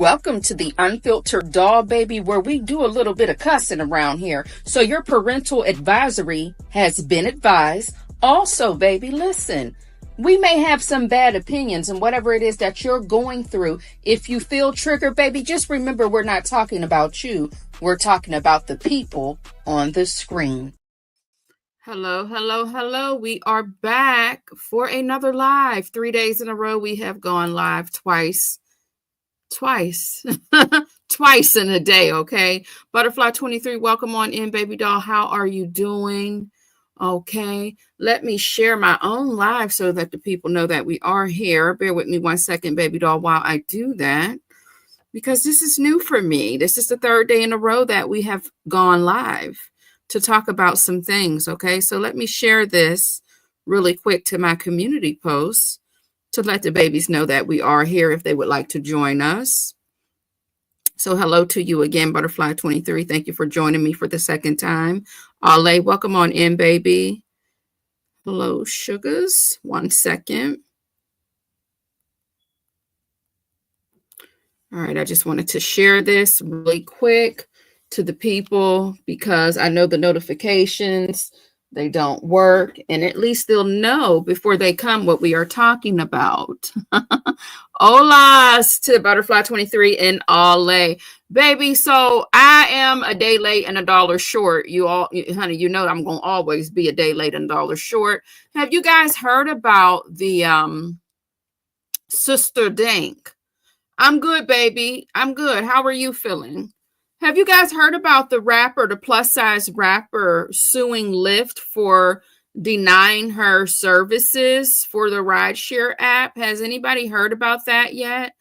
Welcome to the Unfiltered Doll, baby, where we do a little bit of cussing around here. So your parental advisory has been advised. Also, baby, listen, we may have some bad opinions and whatever it is that you're going through. If you feel triggered, baby, just remember we're not talking about you. We're talking about the people on the screen. Hello, hello, hello. We are back for another live. 3 days in a row, we have gone live twice twice in a day. Okay, Butterfly 23, welcome on in, baby doll. How are you doing? Okay, let me share my own live so that the people know that we are here. Bear with me 1 second, baby doll, while I do that, because this is new for me. This is the 3rd day in a row that we have gone live to talk about some things. Okay, so let me share this really quick to my community posts to let the babies know that we are here if they would like to join us. So hello to you again, Butterfly 23. Thank you for joining me for the 2nd time. Ale, welcome on in, baby. Hello, sugars. 1 second. All right, I just wanted to share this really quick to the people because I know the notifications, they don't work, and at least they'll know before they come what we are talking about. Hola to Butterfly 23 and Ale. Baby, so I am a day late and $1 short. Honey, you know I'm going to always be a day late and $1 short. Have you guys heard about the Sister Dank? I'm good, baby. I'm good. How are you feeling? Have you guys heard about the rapper, the plus-size rapper, suing Lyft for denying her services for the rideshare app? Has anybody heard about that yet?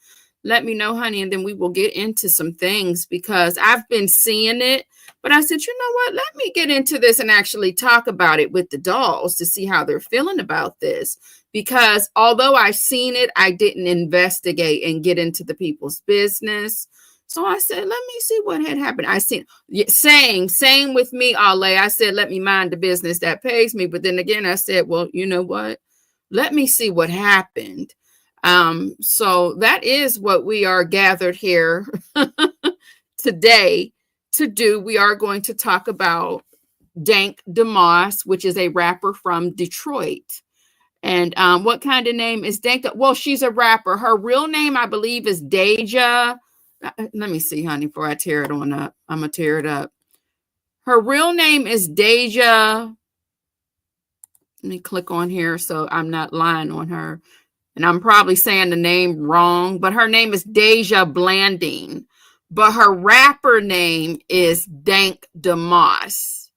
Let me know, honey, and then we will get into some things because I've been seeing it. But I said, you know what? Let me get into this and actually talk about it with the dolls to see how they're feeling about this. Because although I've seen it, I didn't investigate and get into the people's business. So I said, let me see what had happened. I seen same with me, Ale. I said, let me mind the business that pays me. But then again, I said, well, you know what? Let me see what happened. So that is what we are gathered here today to do. We are going to talk about Dank DeMoss, which is a rapper from Detroit. And what kind of name is Dank? Well, she's a rapper. Her real name, I believe, is Deja. Let me see, honey, before I tear it on up. I'm going to tear it up. Her real name is Deja. Let me click on here so I'm not lying on her. And I'm probably saying the name wrong, but her name is Deja Blanding. But her rapper name is Dank DeMoss.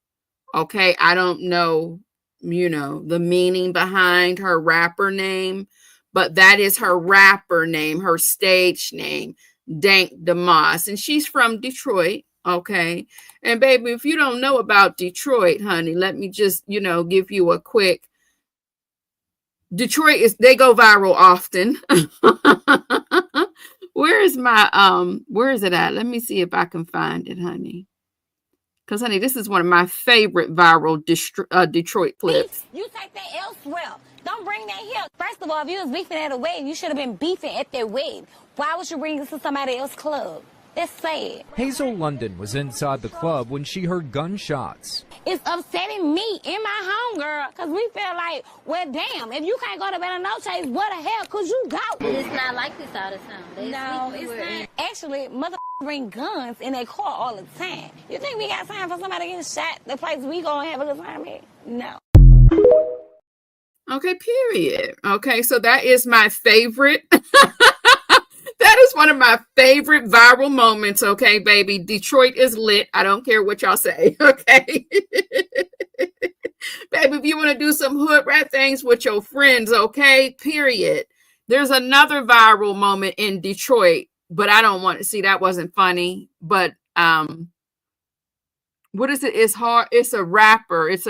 Okay, I don't know, the meaning behind her rapper name, but that is her rapper name, her stage name. Dank DeMoss, and she's from Detroit. Okay, and baby, if you don't know about Detroit, honey, let me just give you a quick. Detroit they go viral often. Where is it at? Let me see if I can find it, honey, because honey, this is one of my favorite viral Detroit clips. You take that elsewhere. Don't bring that here. First of all, if you was beefing at a wedding, you should have been beefing at that wedding. Why would you bring this to somebody else's club? That's sad. Hazel London was inside the club when she heard gunshots. It's upsetting me in my home, girl, because we feel like, well, damn, if you can't go to bed no chase, what the hell could you go? It's not like this all the time. No, it's not. Actually, mother bring guns in their car all the time. You think we got time for somebody getting shot the place we go and have a good time at? No. Okay, period. Okay, so that is my favorite. That is one of my favorite viral moments. Okay, baby. Detroit is lit. I don't care what y'all say. Okay. Baby, if you want to do some hood rat things with your friends, okay, period. There's another viral moment in Detroit, but I don't want to see, that wasn't funny. But what is it? It's hard. It's a rapper. It's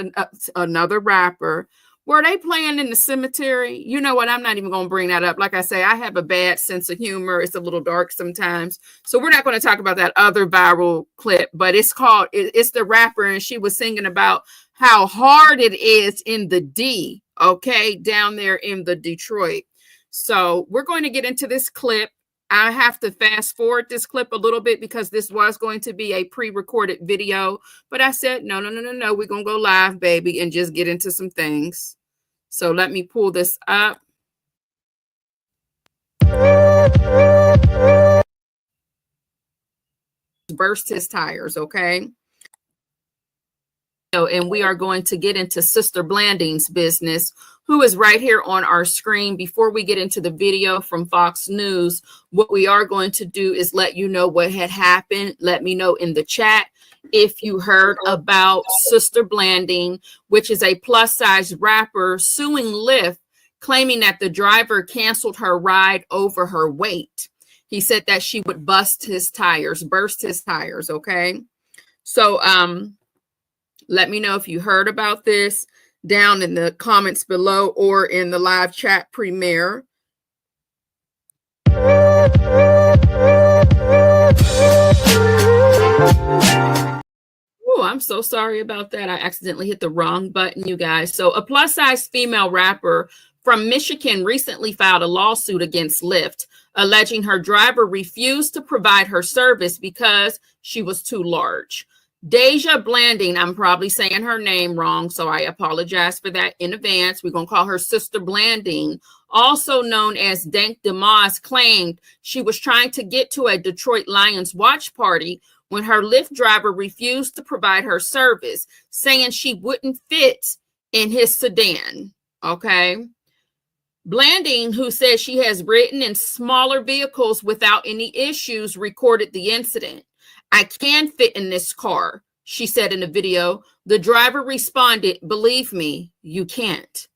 another rapper. Were they playing in the cemetery? You know what? I'm not even going to bring that up. Like I say, I have a bad sense of humor. It's a little dark sometimes. So we're not going to talk about that other viral clip, but it's the rapper, and she was singing about how hard it is in the D, okay, down there in the Detroit. So we're going to get into this clip. I have to fast forward this clip a little bit because this was going to be a pre-recorded video, but I said, no, we're going to go live, baby, and just get into some things. So let me pull this up. Burst his tires, okay? And we are going to get into Sister Blanding's business, who is right here on our screen. Before we get into the video from Fox News, what we are going to do is let you know what had happened. Let me know in the chat if you heard about Sister Blanding, which is a plus-size rapper suing Lyft, claiming that the driver canceled her ride over her weight. He said that she would burst his tires, okay? So, let me know if you heard about this down in the comments below or in the live chat premiere. Oh, I'm so sorry about that. I accidentally hit the wrong button, you guys. So a plus-size female rapper from Michigan recently filed a lawsuit against Lyft, alleging her driver refused to provide her service because she was too large. Deja Blanding, I'm probably saying her name wrong, so I apologize for that in advance. We're going to call her Sister Blanding, also known as Dank DeMoss, claimed she was trying to get to a Detroit Lions watch party when her Lyft driver refused to provide her service, saying she wouldn't fit in his sedan, okay? Blanding, who says she has ridden in smaller vehicles without any issues, recorded the incident. "I can fit in this car," she said in a video. The driver responded, "Believe me, you can't."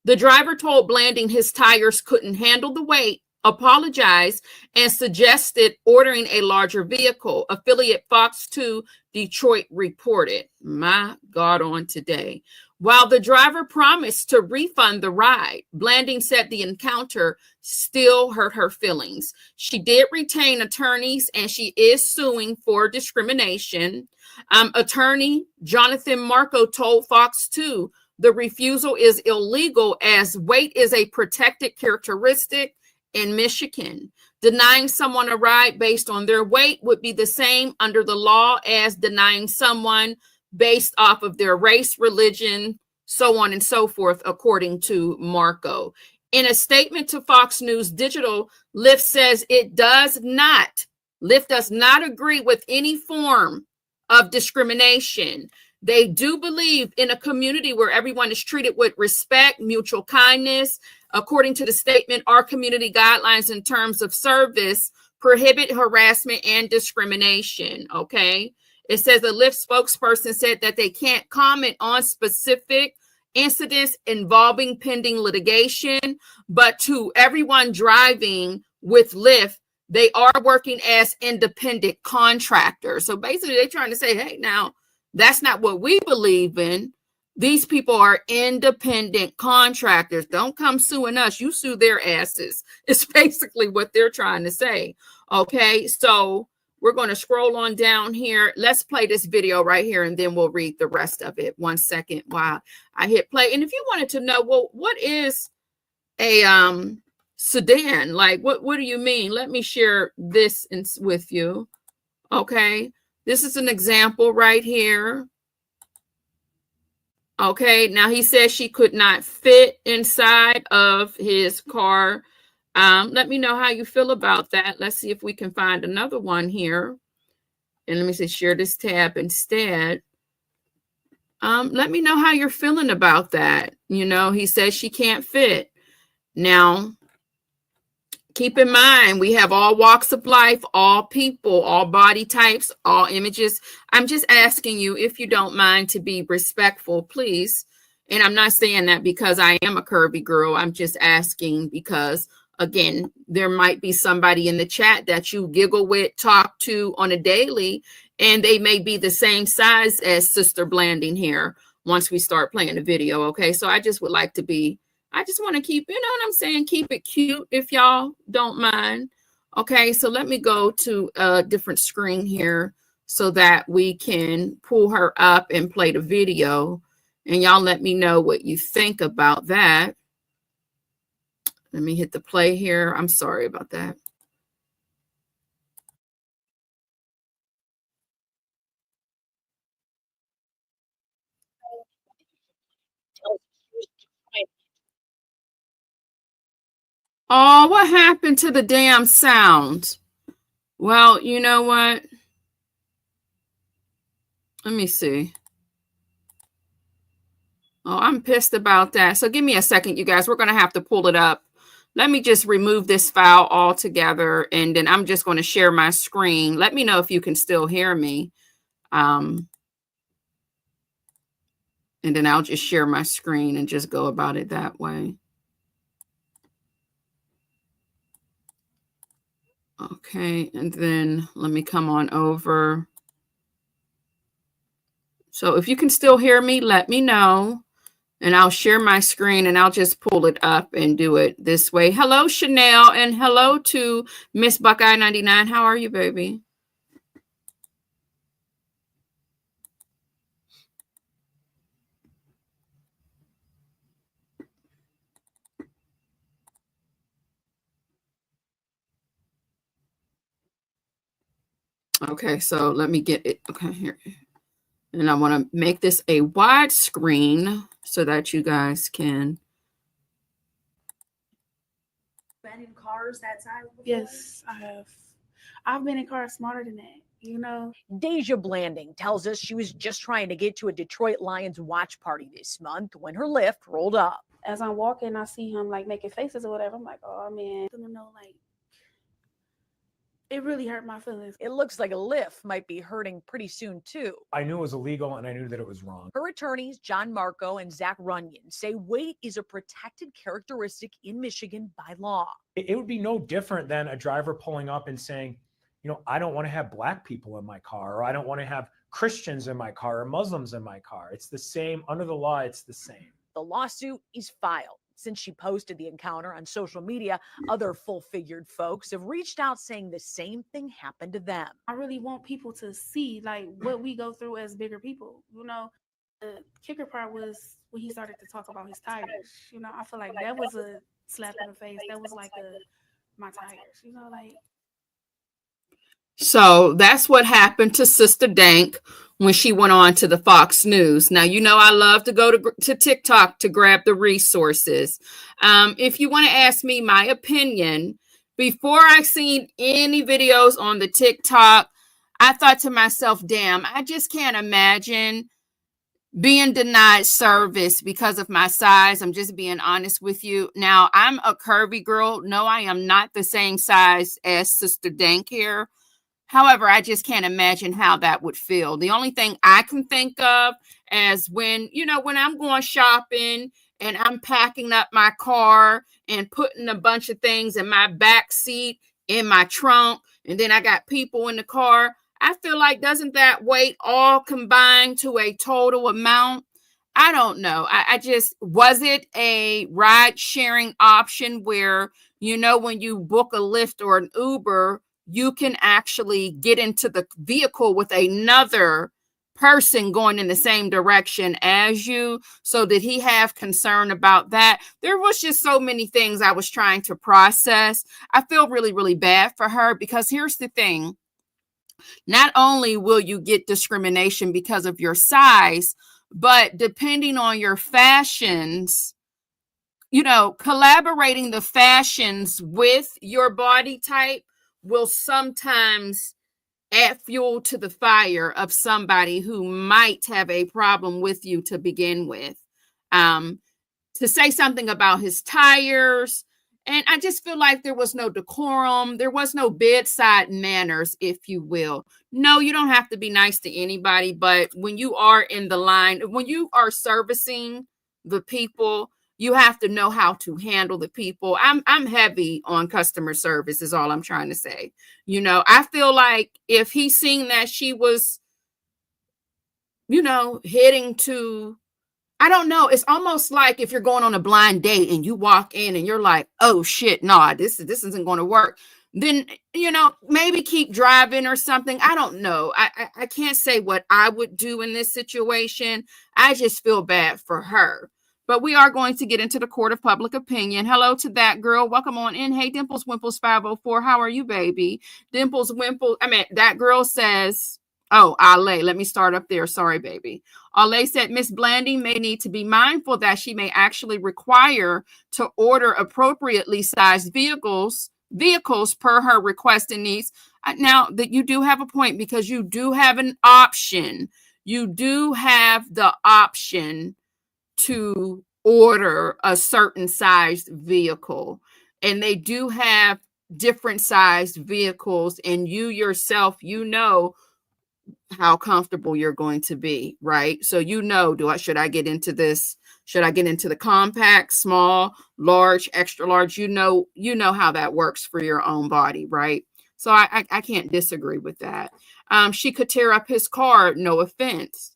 The driver told Blanding his tires couldn't handle the weight, apologized, and suggested ordering a larger vehicle. Affiliate Fox 2 Detroit reported. My God, on today. While the driver promised to refund the ride, Blanding said the encounter still hurt her feelings. She did retain attorneys and she is suing for discrimination. Attorney Jonathan Marco told Fox 2 the refusal is illegal as weight is a protected characteristic in Michigan. Denying someone a ride based on their weight would be the same under the law as denying someone based off of their race, religion, so on and so forth, according to Marco. In a statement to Fox News Digital, Lyft says Lyft does not agree with any form of discrimination. They do believe in a community where everyone is treated with respect, mutual kindness. According to the statement, our community guidelines in terms of service prohibit harassment and discrimination, okay? It says the Lyft spokesperson said that they can't comment on specific incidents involving pending litigation, but to everyone driving with Lyft, they are working as independent contractors. So basically they're trying to say, hey, now that's not what we believe in. These people are independent contractors. Don't come suing us. You sue their asses. It's basically what they're trying to say. Okay, so we're going to scroll on down here. Let's play this video right here, and then we'll read the rest of it. 1 second while I hit play. And if you wanted to know, well, what is a sedan? Like, what do you mean? Let me share this with you. Okay, this is an example right here. Okay, now he says she could not fit inside of his car. Let me know how you feel about that. Let's see if we can find another one here. And let me say share this tab instead. Let me know how you're feeling about that. You know, he says she can't fit. Now, keep in mind, we have all walks of life, all people, all body types, all images. I'm just asking you, if you don't mind, to be respectful, please. And I'm not saying that because I am a curvy girl. I'm just asking because, again, there might be somebody in the chat that you giggle with, talk to on a daily, and they may be the same size as Sister Blanding here once we start playing the video, okay? So I just would like to be, I just want to keep, you know what I'm saying, keep it cute if y'all don't mind. Okay, so let me go to a different screen here so that we can pull her up and play the video. And y'all let me know what you think about that. Let me hit the play here. I'm sorry about that. Oh, what happened to the damn sound? Well, you know what? Let me see. Oh, I'm pissed about that. So give me a second, you guys. We're going to have to pull it up. Let me just remove this file altogether, and then I'm just going to share my screen. Let me know if you can still hear me. And then I'll just share my screen and just go about it that way. Okay, and then let me come on over. So if you can still hear me, let me know. And I'll share my screen and I'll just pull it up and do it this way. Hello, Chanel, and hello to Miss Buckeye 99. How are you, baby? Okay, so let me get it. Okay, here. And I want to make this a wide screen so that you guys can. Been in cars that size before? Yes, I have. I've been in cars smarter than that, you know. Deja Blanding tells us she was just trying to get to a Detroit Lions watch party this month when her Lyft rolled up. As I'm walking, I see him like making faces or whatever. I'm like, oh man, I don't know, like it really hurt my feelings. It looks like a Lyft might be hurting pretty soon too. I knew it was illegal and I knew that it was wrong. Her attorneys, John Marco and Zach Runyon, say weight is a protected characteristic in Michigan by law. It would be no different than a driver pulling up and saying, you know, I don't want to have black people in my car, or I don't want to have Christians in my car or Muslims in my car. It's the same. Under the law, it's the same. The lawsuit is filed. Since she posted the encounter on social media, other full-figured folks have reached out saying the same thing happened to them. I really want people to see like what we go through as bigger people. You know, the kicker part was when he started to talk about his tires. You know, I feel like that was a slap in the face. That was like my tires, you know, like. So that's what happened to Sister Dank when she went on to the Fox News. Now, you know, I love to go to TikTok to grab the resources. If you want to ask me my opinion, before I seen any videos on the TikTok, I thought to myself, damn, I just can't imagine being denied service because of my size. I'm just being honest with you. Now, I'm a curvy girl. No, I am not the same size as Sister Dank here. However, I just can't imagine how that would feel. The only thing I can think of is when I'm going shopping and I'm packing up my car and putting a bunch of things in my back seat, in my trunk, and then I got people in the car. I feel like, doesn't that weight all combine to a total amount? I don't know. I just, was it a ride sharing option where, when you book a Lyft or an Uber, you can actually get into the vehicle with another person going in the same direction as you? So did he have concern about that? There was just so many things I was trying to process. I feel really, really bad for her, because here's the thing. Not only will you get discrimination because of your size, but depending on your fashions, collaborating the fashions with your body type will sometimes add fuel to the fire of somebody who might have a problem with you to begin with. To say something about his tires, and I just feel like there was no decorum. There was no bedside manners, if you will. No, you don't have to be nice to anybody, but when you are in the line, when you are servicing the people, you have to know how to handle the people. I'm heavy on customer service is all I'm trying to say. I feel like if he seen that she was, heading to, I don't know. It's almost like if you're going on a blind date and you walk in and you're like, oh shit, nah, this isn't going to work. Then, maybe keep driving or something. I don't know. I can't say what I would do in this situation. I just feel bad for her. But we are going to get into the court of public opinion. Hello to that girl. Welcome on in. Hey, Dimples Wimples 504. How are you, baby? Dimples Wimple. That girl says, Oh, Ale, let me start up there. Sorry, baby. Ale said, Miss Blanding may need to be mindful that she may actually require to order appropriately sized vehicles per her request and needs. Now that you do have a point, because you do have an option. You do have the option to order a certain sized vehicle, and they do have different sized vehicles, and you yourself, you know how comfortable you're going to be, right? So you know, should I get into this? Should I get into the compact, small, large, extra large? You know how that works for your own body, right? So I can't disagree with that. She could tear up his car, no offense.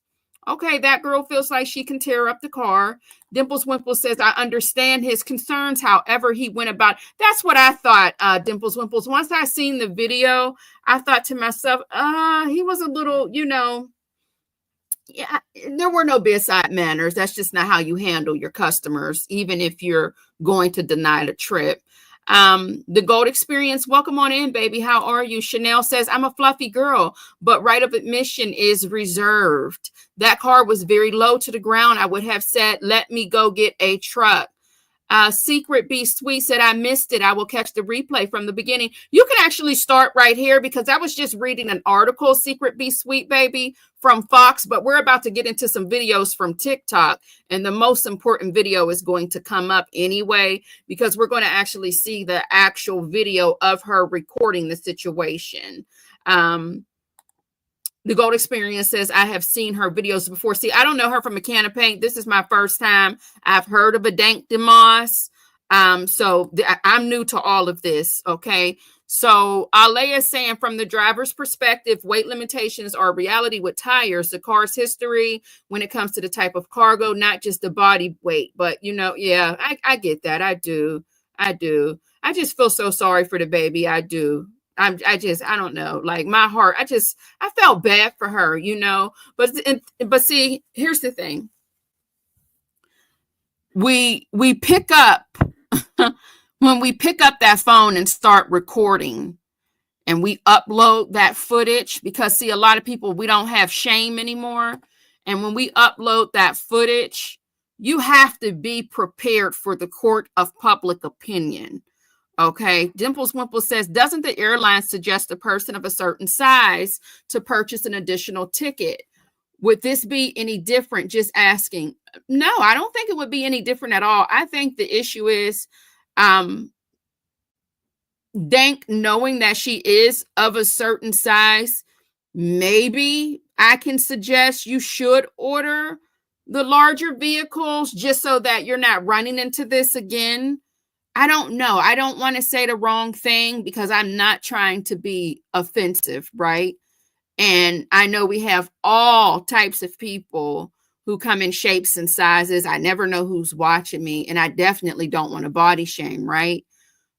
Okay, that girl feels like she can tear up the car. Dimples Wimple says, I understand his concerns, however he went about. That's what I thought, Dimples Wimples. Once I seen the video, I thought to myself, he was a little, yeah, there were no bedside manners. That's just not how you handle your customers, even if you're going to deny the trip. The Gold Experience, welcome on in, baby. How are you? Chanel says, I'm a fluffy girl, but right of admission is reserved. That car was very low to the ground. I would have said, let me go get a truck. Secret Be Sweet said, I missed it. I will catch the replay from the beginning. You can actually start right here, because I was just reading an article, Secret Be Sweet, baby, from Fox, but we're about to get into some videos from TikTok, and the most important video is going to come up anyway, because we're going to actually see the actual video of her recording the situation. The Gold Experience says, I have seen her videos before. See, I don't know her from a can of paint. This is my first time. I've heard of a Dank DeMoss. So I'm new to all of this. Okay. So Ale is saying, from the driver's perspective, weight limitations are a reality with tires, the car's history when it comes to the type of cargo, not just the body weight. But, yeah, I get that. I do. I just feel so sorry for the baby. I do. I don't know, like my heart, I felt bad for her, but see, here's the thing. We pick up, when we pick up that phone and start recording and we upload that footage, because see, a lot of people, we don't have shame anymore. And when we upload that footage, you have to be prepared for the court of public opinion. Okay, Dimples Wimple says, doesn't the airline suggest a person of a certain size to purchase an additional ticket? Would this be any different? Just asking. No, I don't think it would be any different at all. I think the issue is Dank knowing that she is of a certain size. Maybe I can suggest you should order the larger vehicles just so that you're not running into this again. I don't know. I don't want to say the wrong thing, because I'm not trying to be offensive, right? And I know we have all types of people who come in shapes and sizes. I never know who's watching me, and I definitely don't want to body shame, right?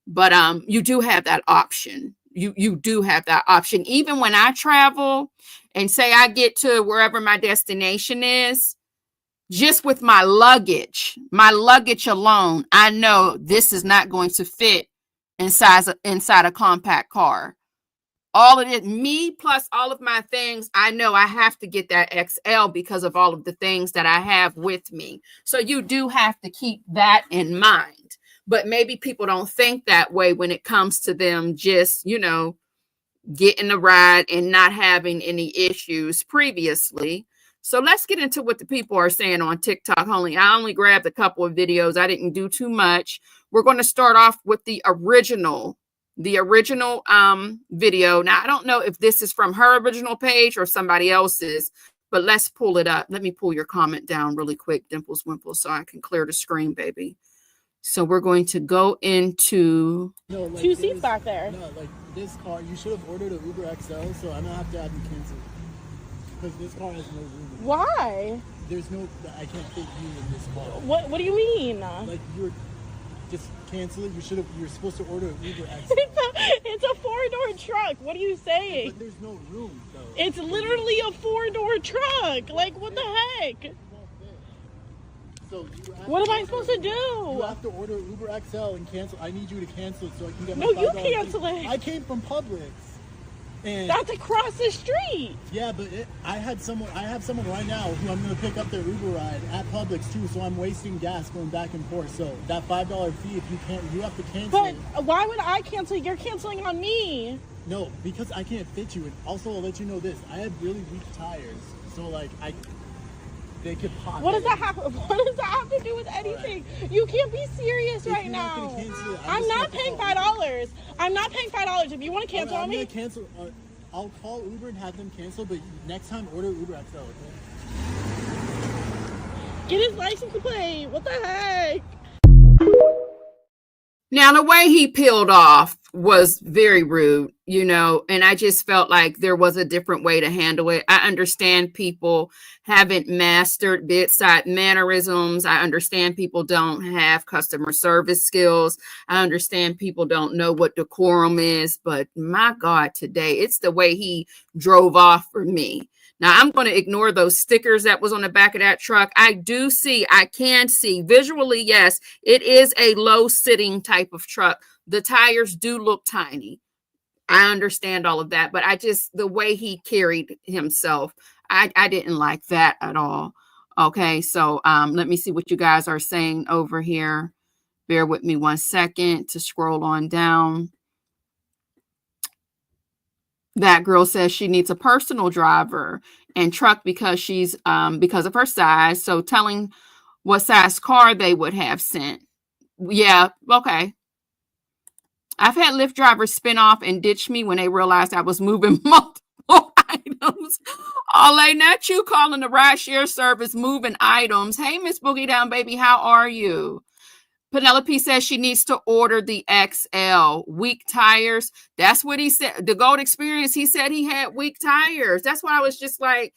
But you do have that option. You do have that option. Even when I travel and say I get to wherever my destination is, just with my luggage alone, I know this is not going to fit inside a compact car. All of it, me plus all of my things, I know I have to get that XL because of all of the things that I have with me. So you do have to keep that in mind. But maybe people don't think that way when it comes to them just, getting a ride and not having any issues previously. So let's get into what the people are saying on TikTok. I only grabbed a couple of videos. I didn't do too much. We're going to start off with the original video. Now, I don't know if this is from her original page or somebody else's, but let's pull it up. Let me pull your comment down really quick, Dimples Wimple, so I can clear the screen, baby. So we're going to go into... No, like two seats back there. No, like this car, you should have ordered an Uber XL, so I'm going to have to have you cancel it. Because this car has no room. Why? There's no... I can't fit you in this car. What do you mean? Like, you're... Just cancel it. You're supposed to order an Uber XL. It's a 4-door truck. What are you saying? But there's no room, though. It's literally a 4-door truck. Like, what the heck? So what am I supposed to do? You have to order Uber XL and cancel. I need you to cancel it so I can get my No, $5 you cancel it. I came from Publix. And That's across the street. yeah, but I have someone right now who I'm gonna pick up their Uber ride at Publix too, so I'm wasting gas going back and forth. So that $5 fee, if you can't, you have to cancel. But why would I cancel? You're canceling on me. No, because I can't fit you. And also, I'll let you know this: I have really weak tires, so like they could pop. What does that have? What does that have to do with anything? Right. You can't be serious right now. I'm not paying $5. I'm not paying $5. If you want to cancel on me, I'm gonna cancel. I'll call Uber and have them cancel. But next time, order Uber XL. Okay? Get his license plate. What the heck? Now, the way he peeled off was very rude, and I just felt like there was a different way to handle it. I understand people haven't mastered bedside mannerisms. I understand people don't have customer service skills. I understand people don't know what decorum is, but my God, today, it's the way he drove off for me. Now, I'm going to ignore those stickers that was on the back of that truck. I can see visually, yes, it is a low sitting type of truck. The tires do look tiny. I understand all of that, but the way he carried himself, I didn't like that at all. Okay, so let me see what you guys are saying over here. Bear with me 1 second to scroll on down. That girl says she needs a personal driver and truck because because of her size. So telling what size car they would have sent. Yeah, okay. I've had Lyft drivers spin off and ditch me when they realized I was moving multiple items. Oh, not you calling the rideshare service moving items. Hey, Miss Boogie Down Baby, how are you? Penelope says she needs to order the XL. Weak tires. That's what he said. The Gold Experience, he said he had weak tires. That's why I was just like,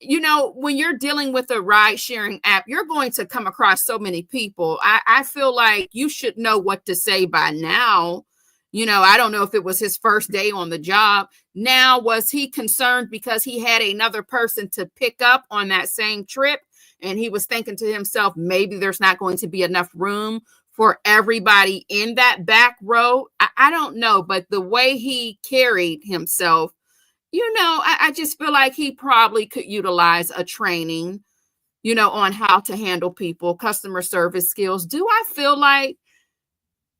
when you're dealing with a ride sharing app, you're going to come across so many people. I feel like you should know what to say by now. I don't know if it was his first day on the job. Now, was he concerned because he had another person to pick up on that same trip? And he was thinking to himself, maybe there's not going to be enough room for everybody in that back row. I don't know, but the way he carried himself, I just feel like he probably could utilize a training, on how to handle people, customer service skills. Do I feel like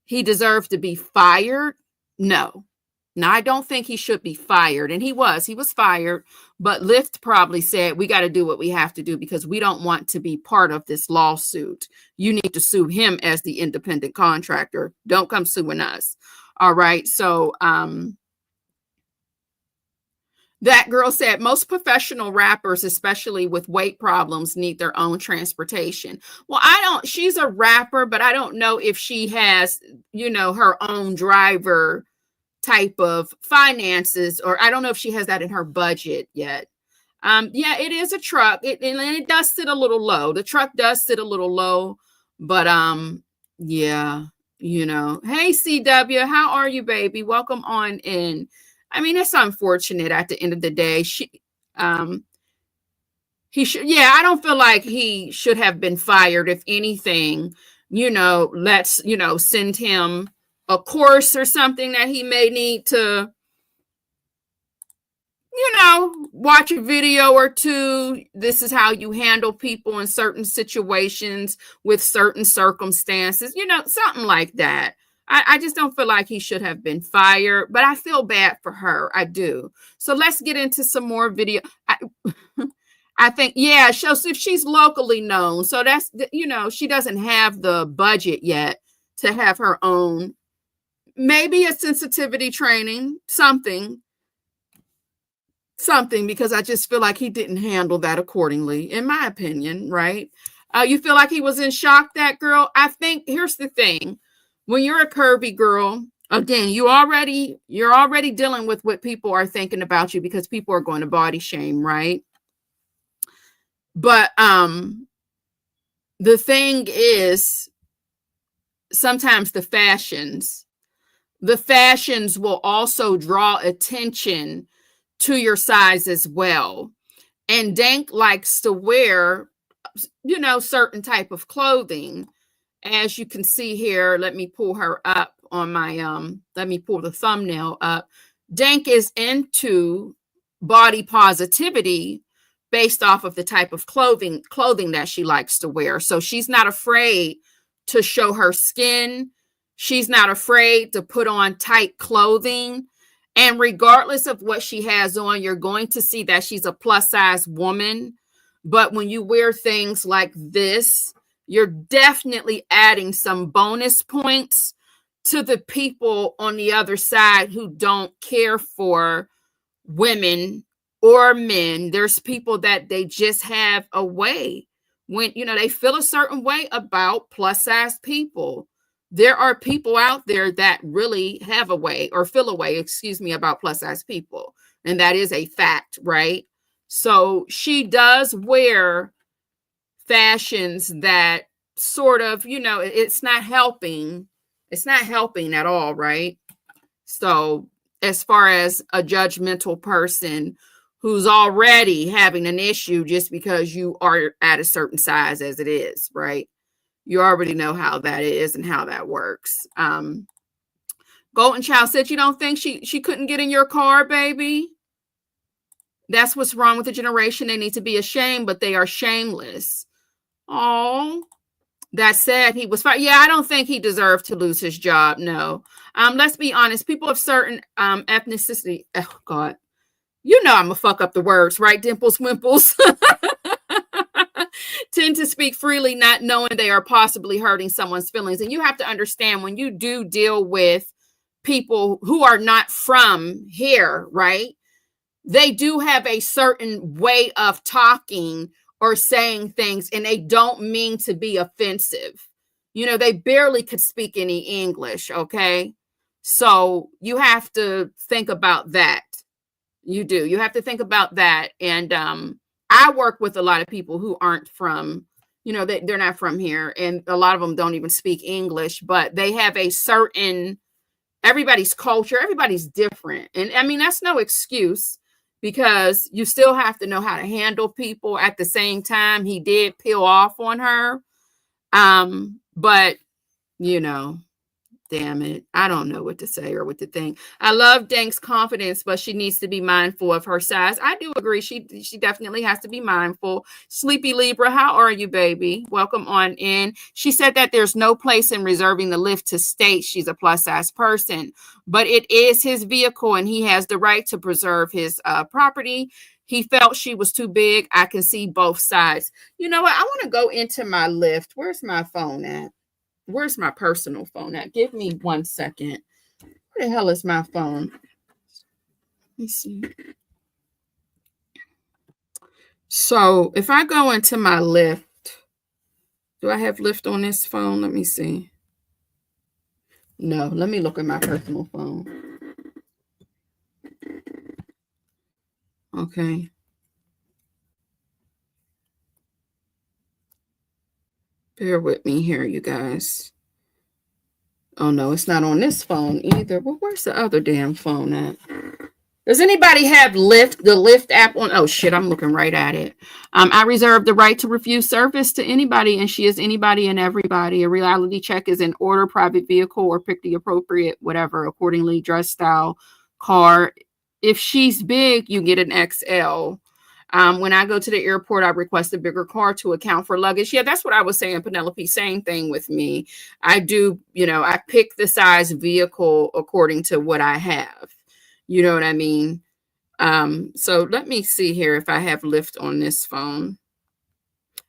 he deserved to be fired? No. Now, I don't think he should be fired. And he was fired. But Lyft probably said, we got to do what we have to do because we don't want to be part of this lawsuit. You need to sue him as the independent contractor. Don't come suing us. All right. So that girl said most professional rappers, especially with weight problems, need their own transportation. Well, she's a rapper, but I don't know if she has, her own driver type of finances, or I don't know if she has that in her budget yet. Yeah, it is a truck. It does sit a little low. The truck does sit a little low, but yeah, Hey CW, how are you, baby? Welcome on in. I mean, it's unfortunate at the end of the day. He should, I don't feel like he should have been fired. If anything, let's, send him a course or something that he may need to, watch a video or two. This is how you handle people in certain situations with certain circumstances, something like that. I just don't feel like he should have been fired, but I feel bad for her. I do. So let's get into some more video. I think, so if she's locally known, so that's, she doesn't have the budget yet to have her own, maybe a sensitivity training, something, because I just feel like he didn't handle that accordingly, in my opinion, right? You feel like he was in shock, that girl? I think, here's the thing. When you're a curvy girl, again, you're already dealing with what people are thinking about you because people are going to body shame, right? But the thing is, sometimes the fashions will also draw attention to your size as well. And Dank likes to wear, certain type of clothing. As you can see here, let me pull her up on my, let me pull the thumbnail up. Dank is into body positivity based off of the type of clothing that she likes to wear. So she's not afraid to show her skin. She's not afraid to put on tight clothing. And regardless of what she has on, you're going to see that she's a plus size woman. But when you wear things like this, you're definitely adding some bonus points to the people on the other side who don't care for women or men. There's people that they just have a way when, they feel a certain way about plus size people. There are people out there that really have a way or feel a way, about plus size people. And that is a fact, right? So she does wear fashions that sort of, it's not helping. It's not helping at all, right? So as far as a judgmental person who's already having an issue just because you are at a certain size as it is, right? You already know how that is and how that works. Golden Child said, you don't think she couldn't get in your car, baby? That's what's wrong with the generation. They need to be ashamed, but they are shameless. Oh, that said, he was fine. Yeah, I don't think he deserved to lose his job. No. Let's be honest. People of certain ethnicity. Oh God, I'm gonna fuck up the words, right? Dimples, wimples. Tend to speak freely, not knowing they are possibly hurting someone's feelings. And you have to understand when you do deal with people who are not from here, right? They do have a certain way of talking or saying things, and they don't mean to be offensive. They barely could speak any English, okay? So you have to think about that. You do. You have to think about that. And I work with a lot of people who aren't from, they're not from here, and a lot of them don't even speak English, but they have a certain, everybody's culture, everybody's different. And I mean, that's no excuse, because you still have to know how to handle people. At the same time, he did peel off on her. But damn it, I don't know what to say or what to think. I love Dank's confidence, but she needs to be mindful of her size. I do agree. She definitely has to be mindful. Sleepy Libra, how are you, baby? Welcome on in. She said that there's no place in reserving the Lyft to state she's a plus size person, but it is his vehicle and he has the right to preserve his property. He felt she was too big. I can see both sides. You know what? I want to go into my Lyft. Where's my phone at? Where's my personal phone at? Give me 1 second. Where the hell is my phone? Let me see. So if I go into my Lyft, do I have Lyft on this phone? Let me see. No, let me look at my personal phone. Okay. Bear with me here, you guys. Oh, no, it's not on this phone either. Well, where's the other damn phone at? Does anybody have Lyft, the Lyft app on? Oh, shit, I'm looking right at it. I reserve the right to refuse service to anybody, and she is anybody and everybody. A reality check is in order, private vehicle, or pick the appropriate, whatever, accordingly, dress style, car. If she's big, you get an XL. When I go to the airport, I request a bigger car to account for luggage. Yeah, that's what I was saying, Penelope. Same thing with me. I do, I pick the size vehicle according to what I have. You know what I mean? So let me see here if I have Lyft on this phone.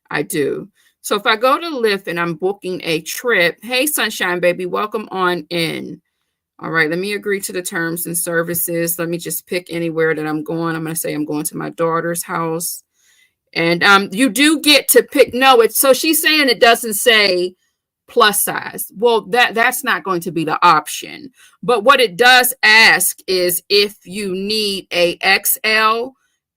I do. So if I go to Lyft and I'm booking a trip, hey, Sunshine Baby, welcome on in. All right, let me agree to the terms and services. Let me just pick anywhere that I'm going. I'm going to say I'm going to my daughter's house. And you do get to pick. No, so she's saying it doesn't say plus size. Well, that's not going to be the option. But what it does ask is if you need a XL,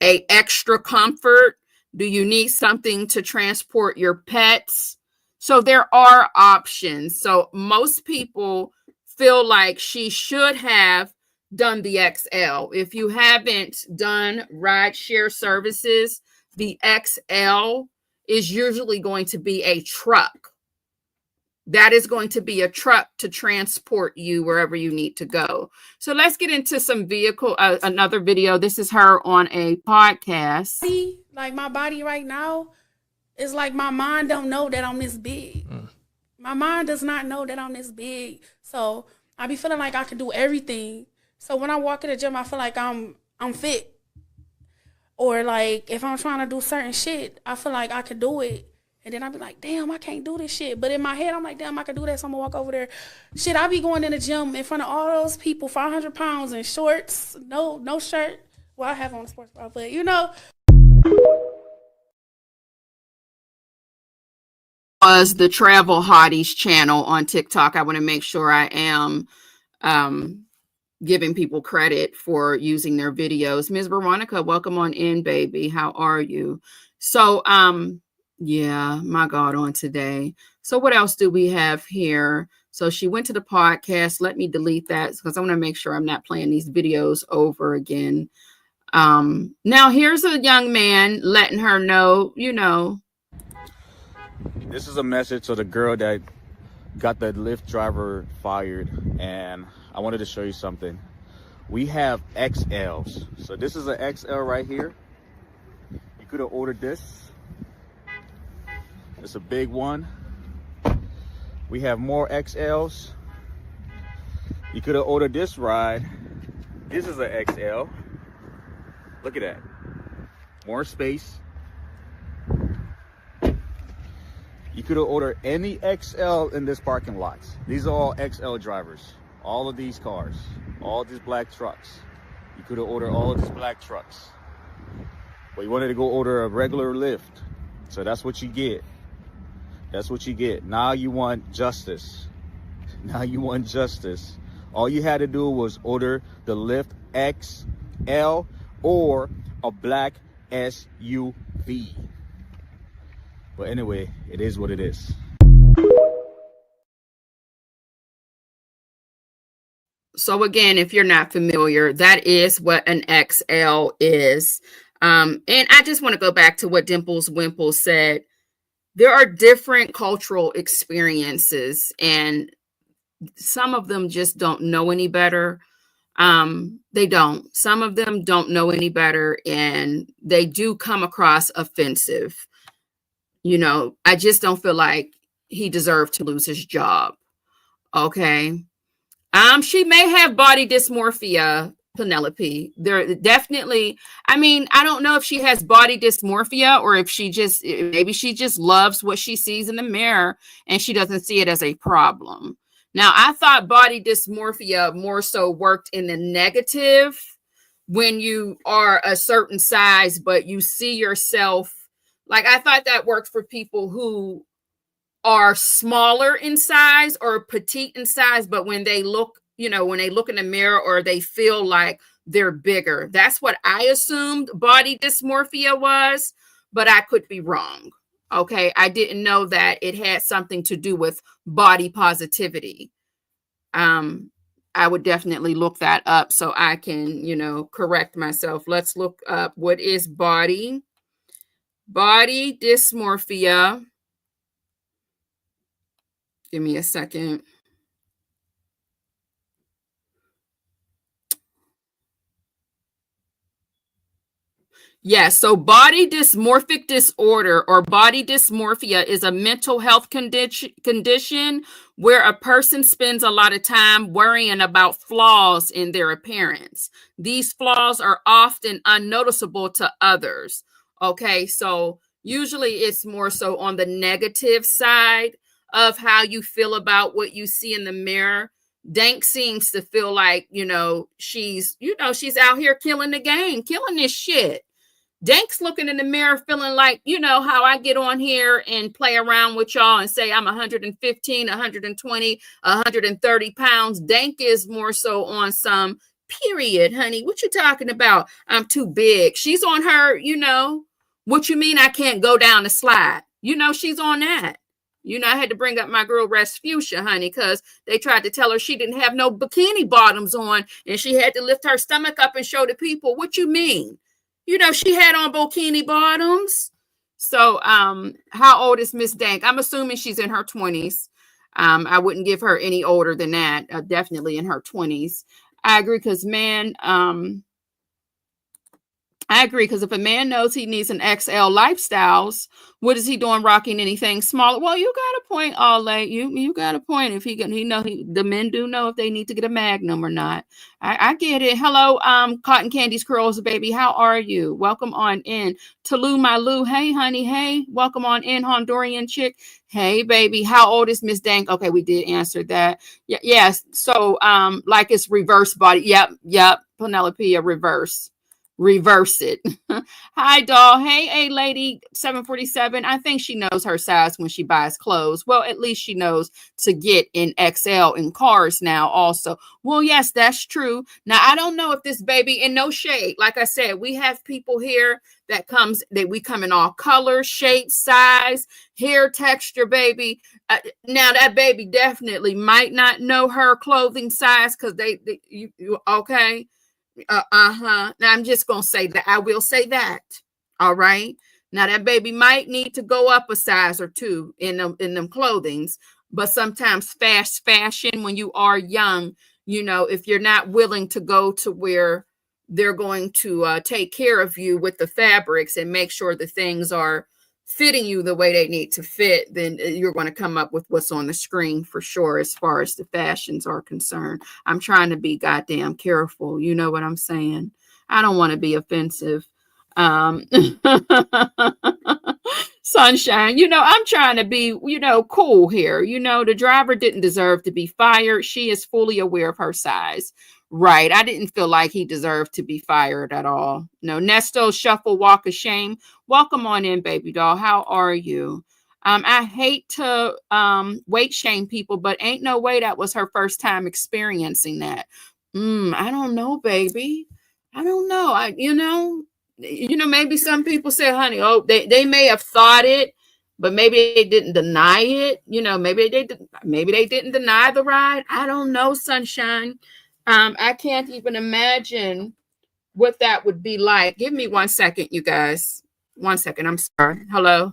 a extra comfort. Do you need something to transport your pets? So there are options. So most people feel like she should have done the XL. If you haven't done ride share services, the XL is usually going to be a truck. that is going to be a truck to transport you wherever you need to go. So let's get into some another video. This is her on a podcast. Like my body right now is like my mind don't know that I'm this big. My mind does not know that I'm this big. So I be feeling like I can do everything. So when I walk in the gym, I feel like I'm fit. Or like if I'm trying to do certain shit, I feel like I could do it. And then I be like, damn, I can't do this shit. But in my head, I'm like, damn, I can do that. So I'm gonna walk over there. Shit, I be going in the gym in front of all those people, 500 pounds in shorts, no shirt. Well, I have on a sports bra, but you know. Was the Travel Hotties channel on TikTok. I want to make sure I am giving people credit for using their videos. Ms. Veronica, welcome on in, baby. How are you? So, yeah, my God, on today. So what else do we have here? So she went to the podcast. Let me delete that because I want to make sure I'm not playing these videos over again. Now here's a young man letting her know, you know. This is a message to the girl that got the Lyft driver fired, and I wanted to show you something. We have XLs. So this is an XL right here. You could have ordered this. It's a big one. We have more XLs. You could have ordered this ride. This is an XL. Look at that. More space. You could have ordered any XL in this parking lot. These are all XL drivers. All of these cars. All these black trucks. You could have ordered all of these black trucks. But you wanted to go order a regular Lyft. So that's what you get. That's what you get. Now you want justice. Now you want justice. All you had to do was order the Lyft XL or a black SUV. But anyway, it is what it is. So again, if you're not familiar, that is what an XL is. And I just want to go back to what Dimples Wimple said. There are different cultural experiences, and some of them just don't know any better. They don't. Some of them don't know any better, and they do come across offensive. You know, I just don't feel like he deserved to lose his job. Okay. She may have body dysmorphia, Penelope. There definitely, I mean, I don't know if she has body dysmorphia or if maybe she just loves what she sees in the mirror and she doesn't see it as a problem. Now, I thought body dysmorphia more so worked in the negative when you are a certain size, but you see yourself. Like, I thought that worked for people who are smaller in size or petite in size, but when they look, you know, when they look in the mirror or they feel like they're bigger. That's what I assumed body dysmorphia was, but I could be wrong. Okay. I didn't know that it had something to do with body positivity. I would definitely look that up so I can, you know, correct myself. Let's look up what is body dysmorphia. Give me a second. Yes, so body dysmorphic disorder or body dysmorphia is a mental health condition where a person spends a lot of time worrying about flaws in their appearance. These flaws are often unnoticeable to others. Okay, so usually it's more so on the negative side of how you feel about what you see in the mirror. Dank seems to feel like, she's out here killing the game, killing this shit. Dank's looking in the mirror feeling like, how I get on here and play around with y'all and say I'm 115, 120, 130 pounds. Dank is more so on some period, honey. What you talking about? I'm too big. She's on her, what you mean I can't go down the slide? She's on that. I had to bring up my girl Respucia, honey, because they tried to tell her she didn't have no bikini bottoms on and she had to lift her stomach up and show the people. What you mean? She had on bikini bottoms. So how old is Miss Dank? I'm assuming she's in her 20s. I wouldn't give her any older than that. Definitely in her 20s. I agree because I agree, because if a man knows he needs an XL lifestyles, what is he doing rocking anything smaller? Well, you got a point, Ole. You got a point. If the men do know if they need to get a Magnum or not. I get it. Hello, Cotton Candy's Curls, baby. How are you? Welcome on in. Talu, my Lou. Hey, honey. Hey, welcome on in, Honduran chick. Hey, baby. How old is Miss Dank? Okay, we did answer that. Yes. So, like it's reverse body. Yep. Penelope, a reverse it. Hi, doll. Hey, lady 747. I think she knows her size when she buys clothes. Well, at least she knows to get in XL in cars now also. Well, yes, that's true. Now, I don't know if this baby, in no shade, like I said, we have people here that we come in all colors, shapes, size, hair texture, baby. Now that baby definitely might not know her clothing size because you okay. Now I'm just gonna say that. I will say that. All right. Now that baby might need to go up a size or two in them clothings, but sometimes fast fashion when you are young, if you're not willing to go to where they're going to take care of you with the fabrics and make sure the things are fitting you the way they need to fit, then you're going to come up with what's on the screen for sure as far as the fashions are concerned. I'm trying to be goddamn careful. You know what I'm saying? I don't want to be offensive. Sunshine, I'm trying to be, cool here. The driver didn't deserve to be fired. She is fully aware of her size. Right. I didn't feel like he deserved to be fired at all. No. Nesto Shuffle Walk of Shame. Welcome on in, baby doll. How are you? I hate to weight shame people, but ain't no way that was her first time experiencing that. I don't know, baby. I don't know. Maybe some people say, honey, they may have thought it, but maybe they didn't deny it. Maybe they didn't deny the ride. I don't know, Sunshine. I can't even imagine what that would be like. Give me 1 second, you guys. 1 second. I'm sorry. Hello.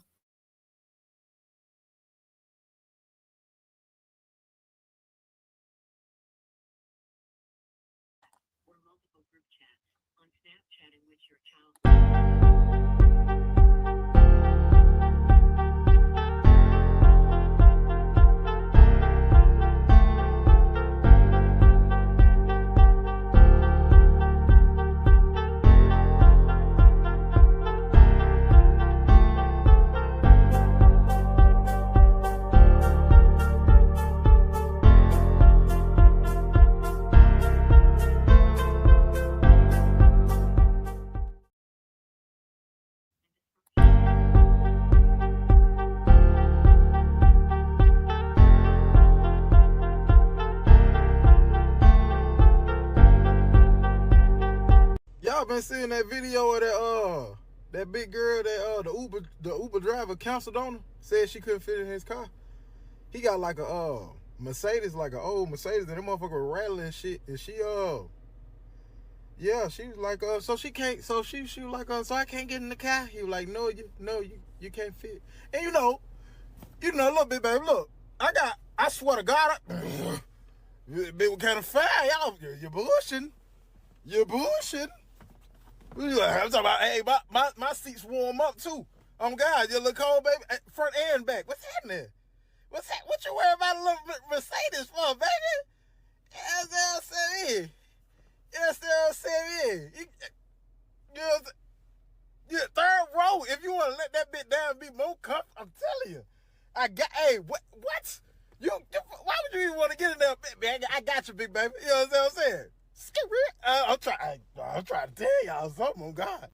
Y'all been seeing that video of that big girl that the Uber driver canceled on her, said she couldn't fit in his car. He got like a Mercedes, like an old Mercedes, and that motherfucker rattling and shit. And she she was like so she can't, so she was like so I can't get in the car. He was like, no, you can't fit. And you know a little bit, baby. Look, I swear to God, it was kind of fire, y'all. You're bullshitting. I'm talking about, hey, my seats warm up too. Oh God, you look cold, baby. Front and back. What's happening? What you worry about a little Mercedes for, baby? Yes, they'll say yeah, third row. If you want to let that bit down and be more comfortable, I'm telling you. What? Why would you even want to get in there, man? I got you, big baby. You know what I'm saying? I'm trying to tell y'all something, on God.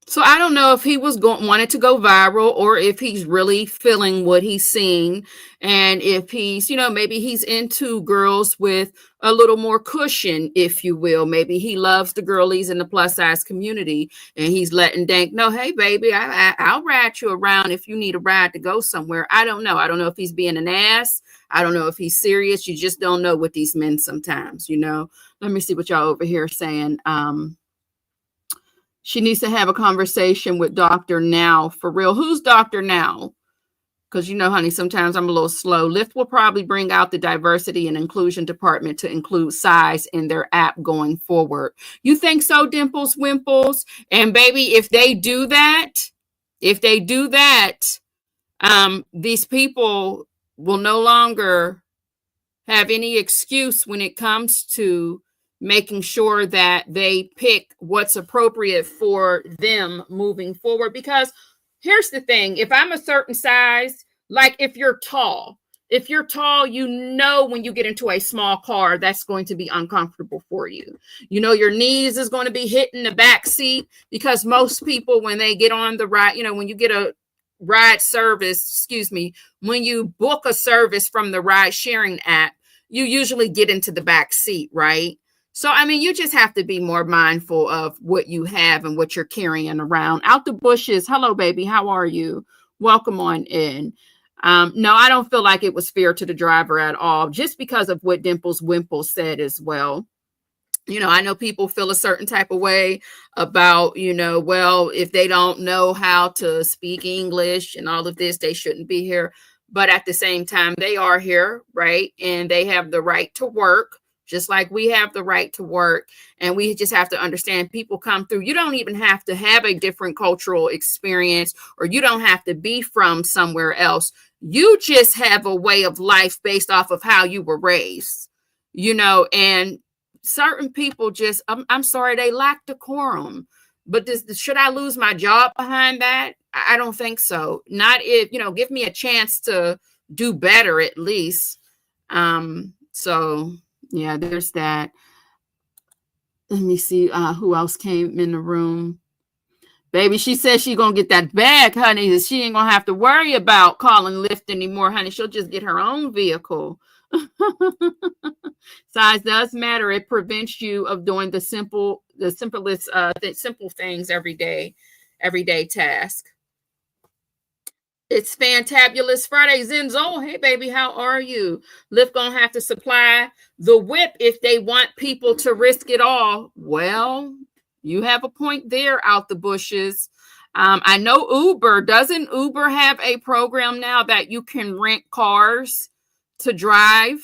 So I don't know if he wanted to go viral or if he's really feeling what he's seeing, and if he's, maybe he's into girls with a little more cushion, if you will. Maybe he loves the girlies in the plus size community, and he's letting Dank know, hey, baby, I'll ride you around if you need a ride to go somewhere. I don't know. I don't know if he's being an ass. I don't know if he's serious. You just don't know with these men sometimes, Let me see what y'all over here saying. She needs to have a conversation with Dr. Now, for real. Who's Dr. Now? Because, you know, honey, sometimes I'm a little slow. Lyft will probably bring out the diversity and inclusion department to include size in their app going forward. You think so, Dimples, Wimples? And baby, if they do that, these people will no longer have any excuse when it comes to making sure that they pick what's appropriate for them moving forward. Because here's the thing, if I'm a certain size, like if you're tall, you know, when you get into a small car, that's going to be uncomfortable for you. You know, your knees is going to be hitting the back seat, because most people, when they get on the ride, you know, when you get a ride service, when you book a service from the ride sharing app, you usually get into the back seat, right? So, I mean, you just have to be more mindful of what you have and what you're carrying around. Out the bushes. Hello, baby. How are you? Welcome on in. No, I don't feel like it was fair to the driver at all, just because of what Dimples Wimple said as well. You know, I know people feel a certain type of way about, you know, well, if they don't know how to speak English and all of this, they shouldn't be here. But at the same time, they are here, right? And they have the right to work, just like we have the right to work. And we just have to understand people come through. You don't even have to have a different cultural experience, or you don't have to be from somewhere else. You just have a way of life based off of how you were raised, you know, and certain people just, I'm sorry, they lack decorum. But should I lose my job behind that? I don't think so. Not if, you know, give me a chance to do better at least. So yeah, there's that. Let me see who else came in the room. Baby, she says she's going to get that bag, honey. She ain't going to have to worry about calling Lyft anymore, honey. She'll just get her own vehicle. Size does matter. It prevents you of doing the simplest, simple things everyday task. It's Fantabulous Friday. Zenzo, hey baby, how are you? Lyft gonna have to supply the whip if they want people to risk it all. Well, you have a point there, out the bushes. I know doesn't Uber have a program now that you can rent cars to drive?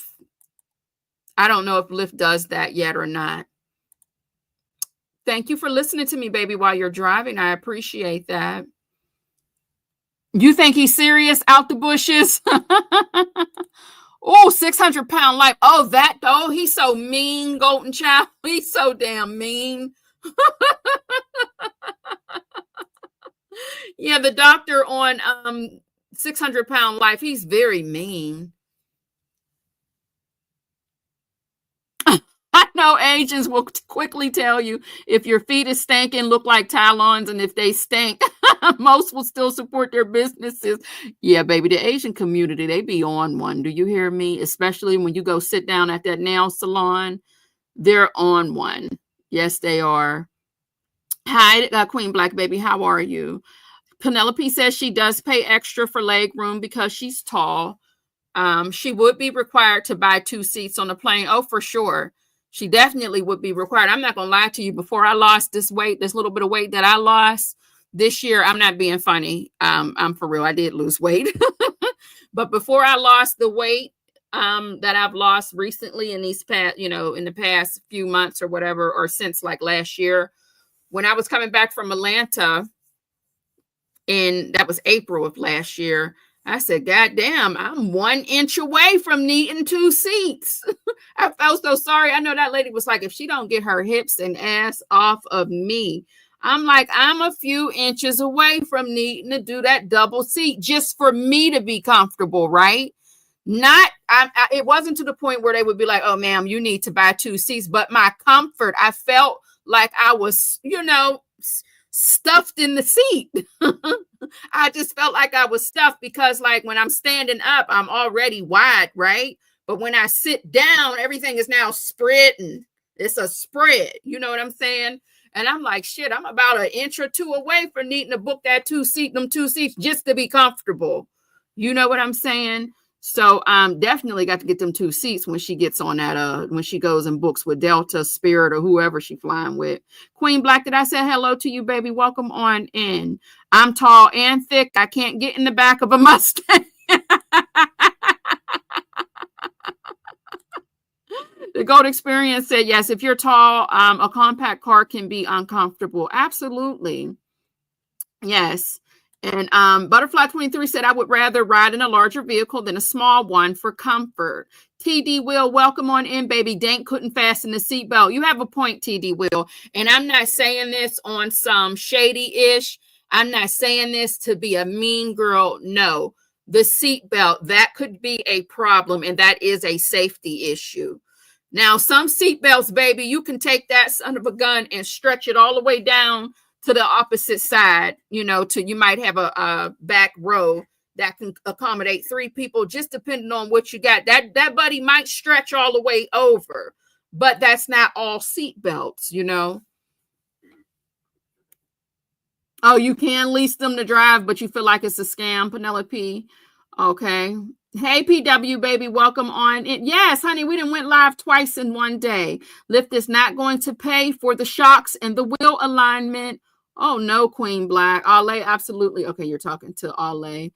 I don't know if Lyft does that yet or not. Thank you for listening to me, baby, while you're driving. I appreciate that. You think he's serious, out the bushes? Oh, 600-pound life. Oh, he's so mean, Golden Child. He's so damn mean. Yeah, the doctor on 600-pound life, he's very mean. I know Asians will quickly tell you if your feet is stinking, look like talons, and if they stink, most will still support their businesses. Yeah, baby, the Asian community, they be on one. Do you hear me? Especially when you go sit down at that nail salon, they're on one. Yes, they are. Hi, Queen Black Baby, how are you? Penelope says she does pay extra for leg room because she's tall. She would be required to buy 2 seats on the plane. Oh, for sure. She definitely would be required. I'm not going to lie to you. Before I lost this little bit of weight that I lost this year, I'm not being funny. I'm for real. I did lose weight. But before I lost the weight that I've lost recently in these past, in the past few months or whatever, or since like last year, when I was coming back from Atlanta, and that was April of last year, I said, God damn, I'm 1 inch away from needing 2 seats. I felt so sorry. I know that lady was like, if she don't get her hips and ass off of me, I'm like, I'm a few inches away from needing to do that double seat just for me to be comfortable, right? It wasn't to the point where they would be like, oh, ma'am, you need to buy 2 seats. But my comfort, I felt like I was, stuffed in the seat. I just felt like I was stuffed because, like, when I'm standing up, I'm already wide, right? But when I sit down, everything is now spreading. It's a spread. You know what I'm saying? And I'm like, shit, I'm about 1 inch or 2 away from needing to book that 2 seats just to be comfortable. You know what I'm saying? So definitely got to get them 2 seats when she gets on that when she goes and books with Delta, Spirit, or whoever she flying with. Queen Black, did I say hello to you, baby? Welcome on in. I'm tall and thick. I can't get in the back of a Mustang. The Gold Experience said, yes, if you're tall, a compact car can be uncomfortable. Absolutely. Yes. And Butterfly 23 said, I would rather ride in a larger vehicle than a small one for comfort. TD Will, welcome on in, baby. Dank couldn't fasten the seatbelt. You have a point, TD Will. And I'm not saying this on some shady-ish. I'm not saying this to be a mean girl. No. The seatbelt, that could be a problem, and that is a safety issue. Now, some seatbelts, baby, you can take that son of a gun and stretch it all the way down to the opposite side, you know, to you might have a back row that can accommodate 3 people, just depending on what you got. That buddy might stretch all the way over, but that's not all seat belts, you know. Oh, you can lease them to drive, but you feel like it's a scam, Penelope. Okay. Hey, PW, baby, welcome on in. Yes, honey, we done went live twice in one day. Lyft is not going to pay for the shocks and the wheel alignment. Oh, no, Queen Black. Ale, absolutely. Okay, you're talking to Ale.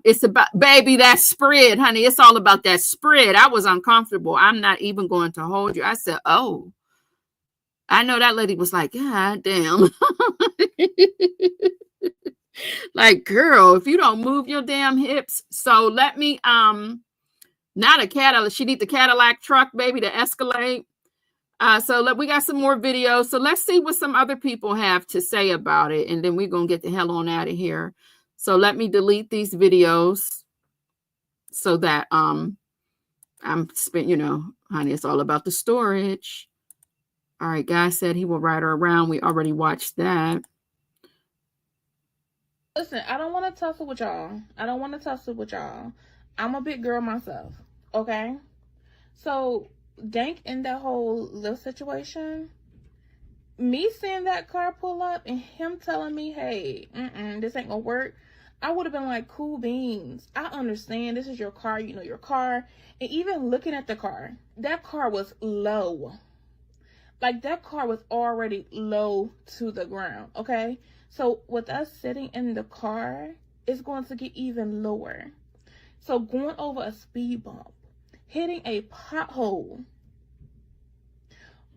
It's about, baby, that spread, honey. It's all about that spread. I was uncomfortable. I'm not even going to hold you. I said, oh. I know that lady was like, God damn. Like, girl, if you don't move your damn hips. So let me, not a Cadillac. She need the Cadillac truck, baby, to Escalade. We got some more videos. So let's see what some other people have to say about it. And then we're going to get the hell on out of here. So let me delete these videos so that, you know, honey, it's all about the storage. All right, guy said he will ride her around. We already watched that. Listen, I don't want to tussle with y'all. I'm a big girl myself, okay? So, Dank in that whole Lyft situation, me seeing that car pull up and him telling me, hey, this ain't gonna work, I would have been like, cool beans. I understand this is your car, you know your car. And even looking at the car, that car was low. Like, that car was already low to the ground, okay? So with us sitting in the car, it's going to get even lower. So going over a speed bump, hitting a pothole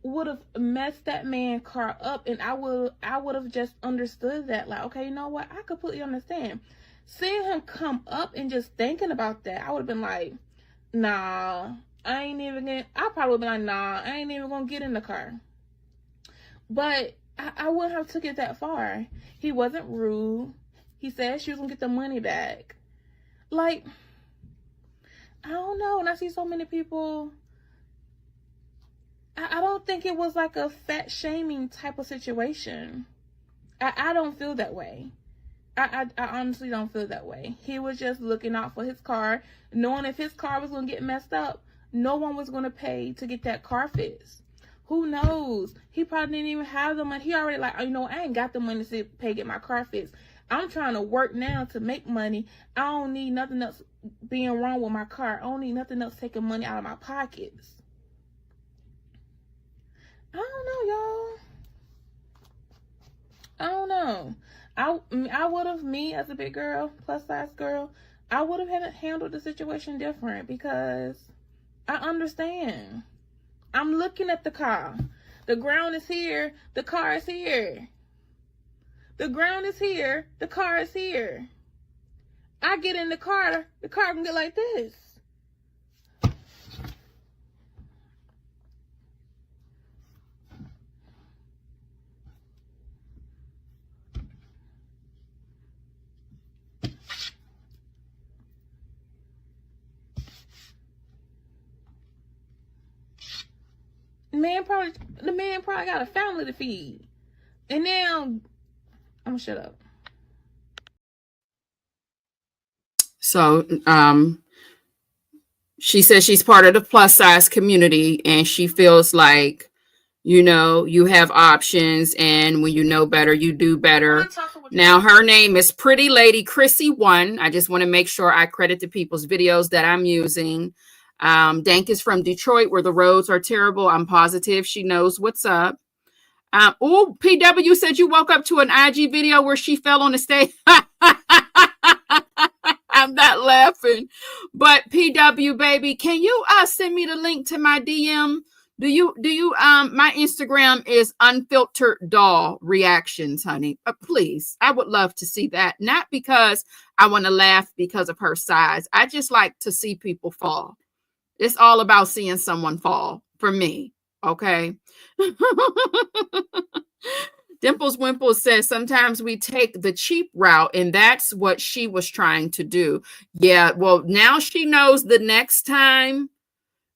would have messed that man's car up, and I would have just understood that. Like, okay, you know what? I completely understand. Seeing him come up and just thinking about that, I would have been like, nah, I ain't even gonna get in the car. But I wouldn't have took it that far. He wasn't rude. He said she was gonna get the money back. Like, I don't know. And I see so many people, I don't think it was like a fat shaming type of situation. I don't feel that way. I honestly don't feel that way. He was just looking out for his car, knowing if his car was going to get messed up, no one was going to pay to get that car fixed. Who knows? He probably didn't even have the money. He already like, you know, I ain't got the money to pay to get my car fixed. I'm trying to work now to make money. I don't need nothing else being wrong with my car. I don't need nothing else taking money out of my pockets. I don't know, y'all. I don't know. I would have, me as a big girl, plus size girl, I would have handled the situation different, because I understand. I'm looking at the car. The ground is here. The car is here. The ground is here. The car is here. I get in the car can get like this. The man probably got a family to feed. And now, I'm gonna shut up. So, she says she's part of the plus size community, and she feels like You know, you have options, and when you know better, you do better. Now, her name is Pretty Lady Chrissy 1. I just want to make sure I credit the people's videos that I'm using. Dank is from Detroit, where the roads are terrible. I'm positive she knows what's up. Oh, PW said you woke up to an IG video where she fell on the stage. I'm not laughing. But PW, baby, can you send me the link to my DM? Do you my Instagram is unfiltereddill reactions, honey. Please, I would love to see that. Not because I want to laugh because of her size. I just like to see people fall. It's all about seeing someone fall for me. Okay. Dimples Wimple says sometimes we take the cheap route, and that's what she was trying to do. Yeah, well, now she knows the next time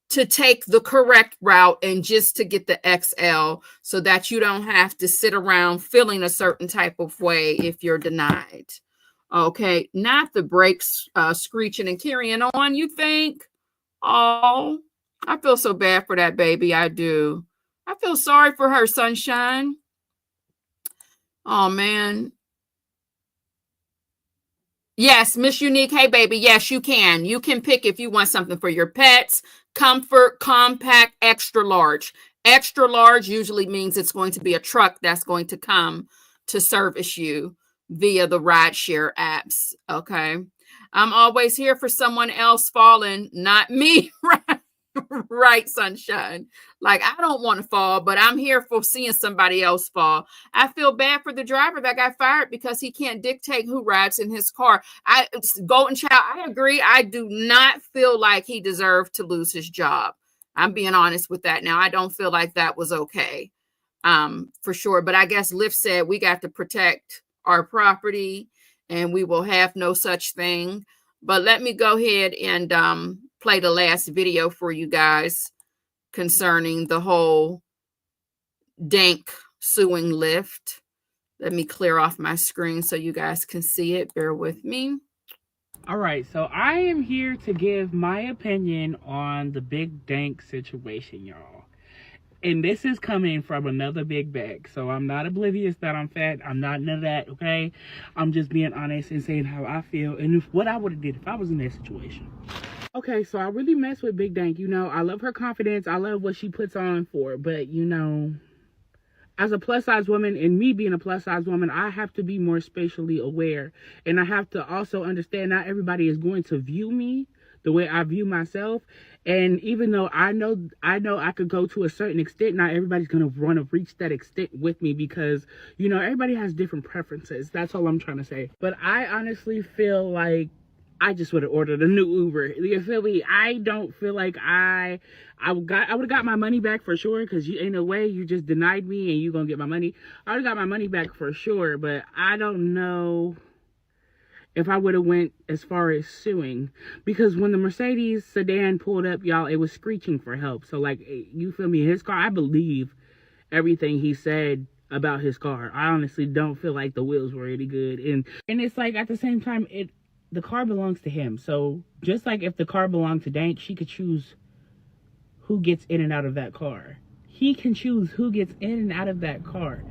to take the correct route and just to get the XL so that you don't have to sit around feeling a certain type of way if you're denied. Okay, not the brakes screeching and carrying on, you think? Oh, I feel so bad for that baby. I do. I feel sorry for her, sunshine. Oh, man. Yes, Miss Unique. Hey, baby. Yes, you can. You can pick if you want something for your pets. Comfort, compact, extra large. Extra large usually means it's going to be a truck that's going to come to service you via the rideshare apps. Okay. I'm always here for someone else falling, not me. Right, sunshine. Like, I don't want to fall, but I'm here for seeing somebody else fall. I feel bad for the driver that got fired because he can't dictate who rides in his car. Golden Child, I agree. I do not feel like he deserved to lose his job. I'm being honest with that now. I don't feel like that was okay, for sure. But I guess Lyft said we got to protect our property and we will have no such thing. But let me go ahead and play the last video for you guys concerning the whole Dank suing Lyft. Let me clear off my screen so you guys can see it. Bear with me. All right, so I am here to give my opinion on the big Dank situation, y'all. And this is coming from another big bag. So I'm not oblivious that I'm fat. I'm not none of that, okay? I'm just being honest and saying how I feel and what I would have did if I was in that situation. Okay, so I really mess with Big Dank. You know, I love her confidence. I love what she puts on for. But, you know, as a plus-size woman, and me being a plus-size woman, I have to be more spatially aware. And I have to also understand not everybody is going to view me the way I view myself. And even though I know I could go to a certain extent, not everybody's going to want to reach that extent with me because, you know, everybody has different preferences. That's all I'm trying to say. But I honestly feel like I just would have ordered a new Uber. You feel me? I don't feel like I would have got my money back for sure because you ain't no way you just denied me and you going to get my money. I would have got my money back for sure, but I don't know if I would have went as far as suing, because when the Mercedes sedan pulled up, y'all, it was screeching for help. So, like, you feel me? His car, I believe everything he said about his car. I honestly don't feel like the wheels were any good. And it's like, at the same time, the car belongs to him. So, just like if the car belonged to Dank, she could choose who gets in and out of that car. He can choose who gets in and out of that car.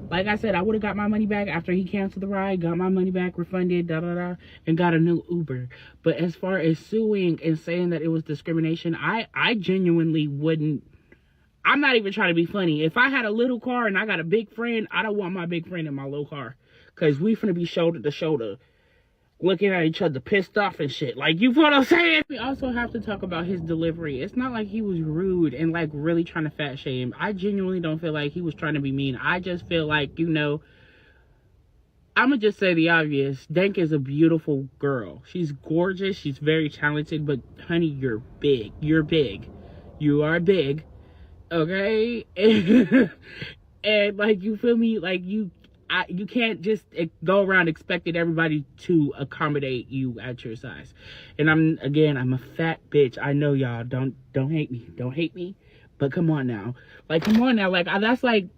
Like I said, I would have got my money back after he canceled the ride, got my money back, refunded, and got a new Uber. But as far as suing and saying that it was discrimination, I genuinely wouldn't. I'm not even trying to be funny. If I had a little car and I got a big friend, I don't want my big friend in my little car. Because we finna be shoulder to shoulder, looking at each other pissed off and shit. Like, you feel what I'm saying? We also have to talk about his delivery. It's not like he was rude and like really trying to fat shame. I genuinely don't feel like he was trying to be mean. I just feel like, you know, I'm gonna just say the obvious. Dank is a beautiful girl. She's gorgeous. She's very talented. But honey, you're big. You're big. You are big. Okay? And like, you feel me? Like, you can't just go around expecting everybody to accommodate you at your size. And I'm a fat bitch. I know, y'all. Don't hate me. Don't hate me. But come on now. Like, come on now. Like, that's like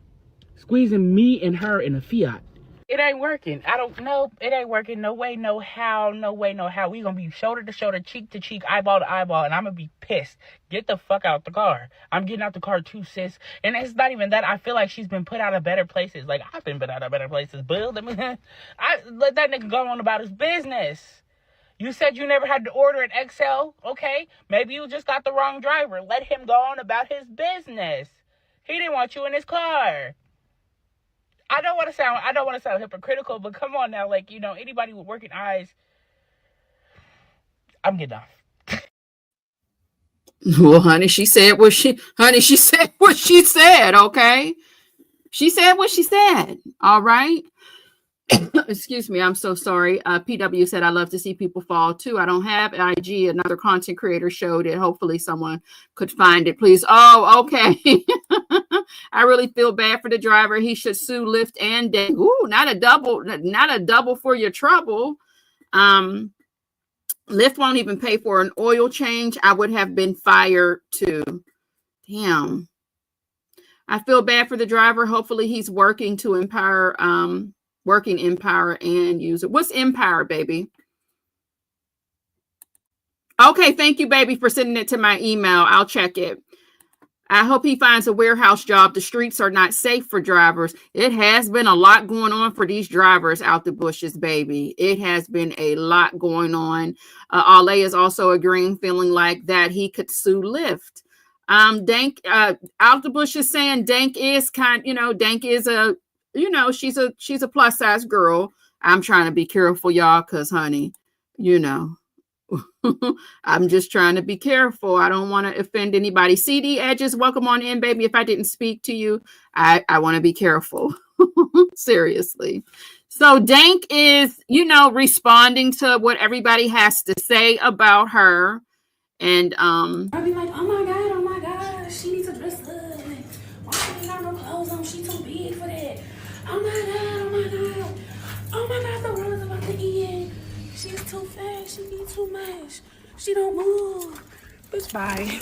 squeezing me and her in a Fiat. It ain't working. I don't know. It ain't working. No way, no how. No way, no how. We gonna be shoulder to shoulder, cheek to cheek, eyeball to eyeball, and I'm gonna be pissed. Get the fuck out the car. I'm getting out the car too, sis. And it's not even that. I feel like she's been put out of better places. Like, I've been put out of better places. But I let that nigga go on about his business. You said you never had to order an XL. Okay, maybe you just got the wrong driver. Let him go on about his business. He didn't want you in his car. I don't want to sound hypocritical, but come on now, like, you know, anybody with working eyes, I'm getting off. Well, honey, she said what she said, okay? She said what she said. All right. Excuse me, I'm so sorry. PW said, I love to see people fall too. I don't have IG. Another content creator showed it. Hopefully someone could find it, please. Oh, okay. I really feel bad for the driver. He should sue Lyft and Dank. Ooh, not a double for your trouble. Lyft won't even pay for an oil change. I would have been fired too. Damn. I feel bad for the driver. Hopefully he's working to empower and user. What's empower, baby? Okay, thank you, baby, for sending it to my email. I'll check it. I hope he finds a warehouse job. The streets are not safe for drivers. It has been a lot going on for these drivers out the bushes, baby. It has been a lot going on. Ale is also agreeing, feeling like that he could sue Lyft. Dank out the bushes saying Dank is Dank is a, she's a plus size girl. I'm trying to be careful, y'all, because honey, I'm just trying to be careful. I don't want to offend anybody. CD Edges, welcome on in, baby. If I didn't speak to you, I want to be careful. Seriously. So Dank is, responding to what everybody has to say about her. And I'll be like, oh my god, she needs to dress up. Like, why she ain't got no clothes on? She too big for that. Oh my god, the world is about to end. She's too fast. She needs too much. She don't move. Bitch, bye.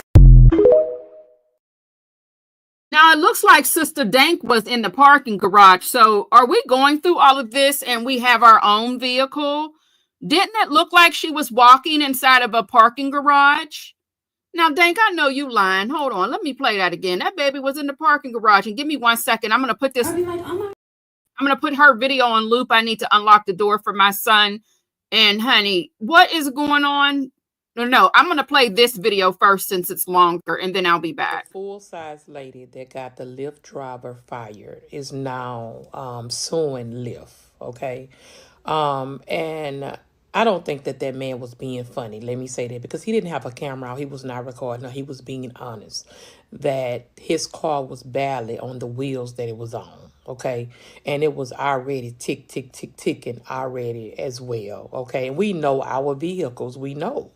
Now it looks like Sister Dank was in the parking garage. So are we going through all of this and we have our own vehicle? Didn't it look like she was walking inside of a parking garage? Now, Dank, I know you lying. Hold on. Let me play that again. That baby was in the parking garage. And give me 1 second. I'm going to put this. I'm going to put her video on loop. I need to unlock the door for my son. And honey, what is going on? No, I'm going to play this video first since it's longer, and then I'll be back. The full-size lady that got the Lyft driver fired is now suing Lyft, okay? And I don't think that man was being funny. Let me say that, because he didn't have a camera out. He was not recording. No, he was being honest that his car was barely on the wheels that it was on. Okay. And it was already ticking already as well. Okay. And we know our vehicles. We know.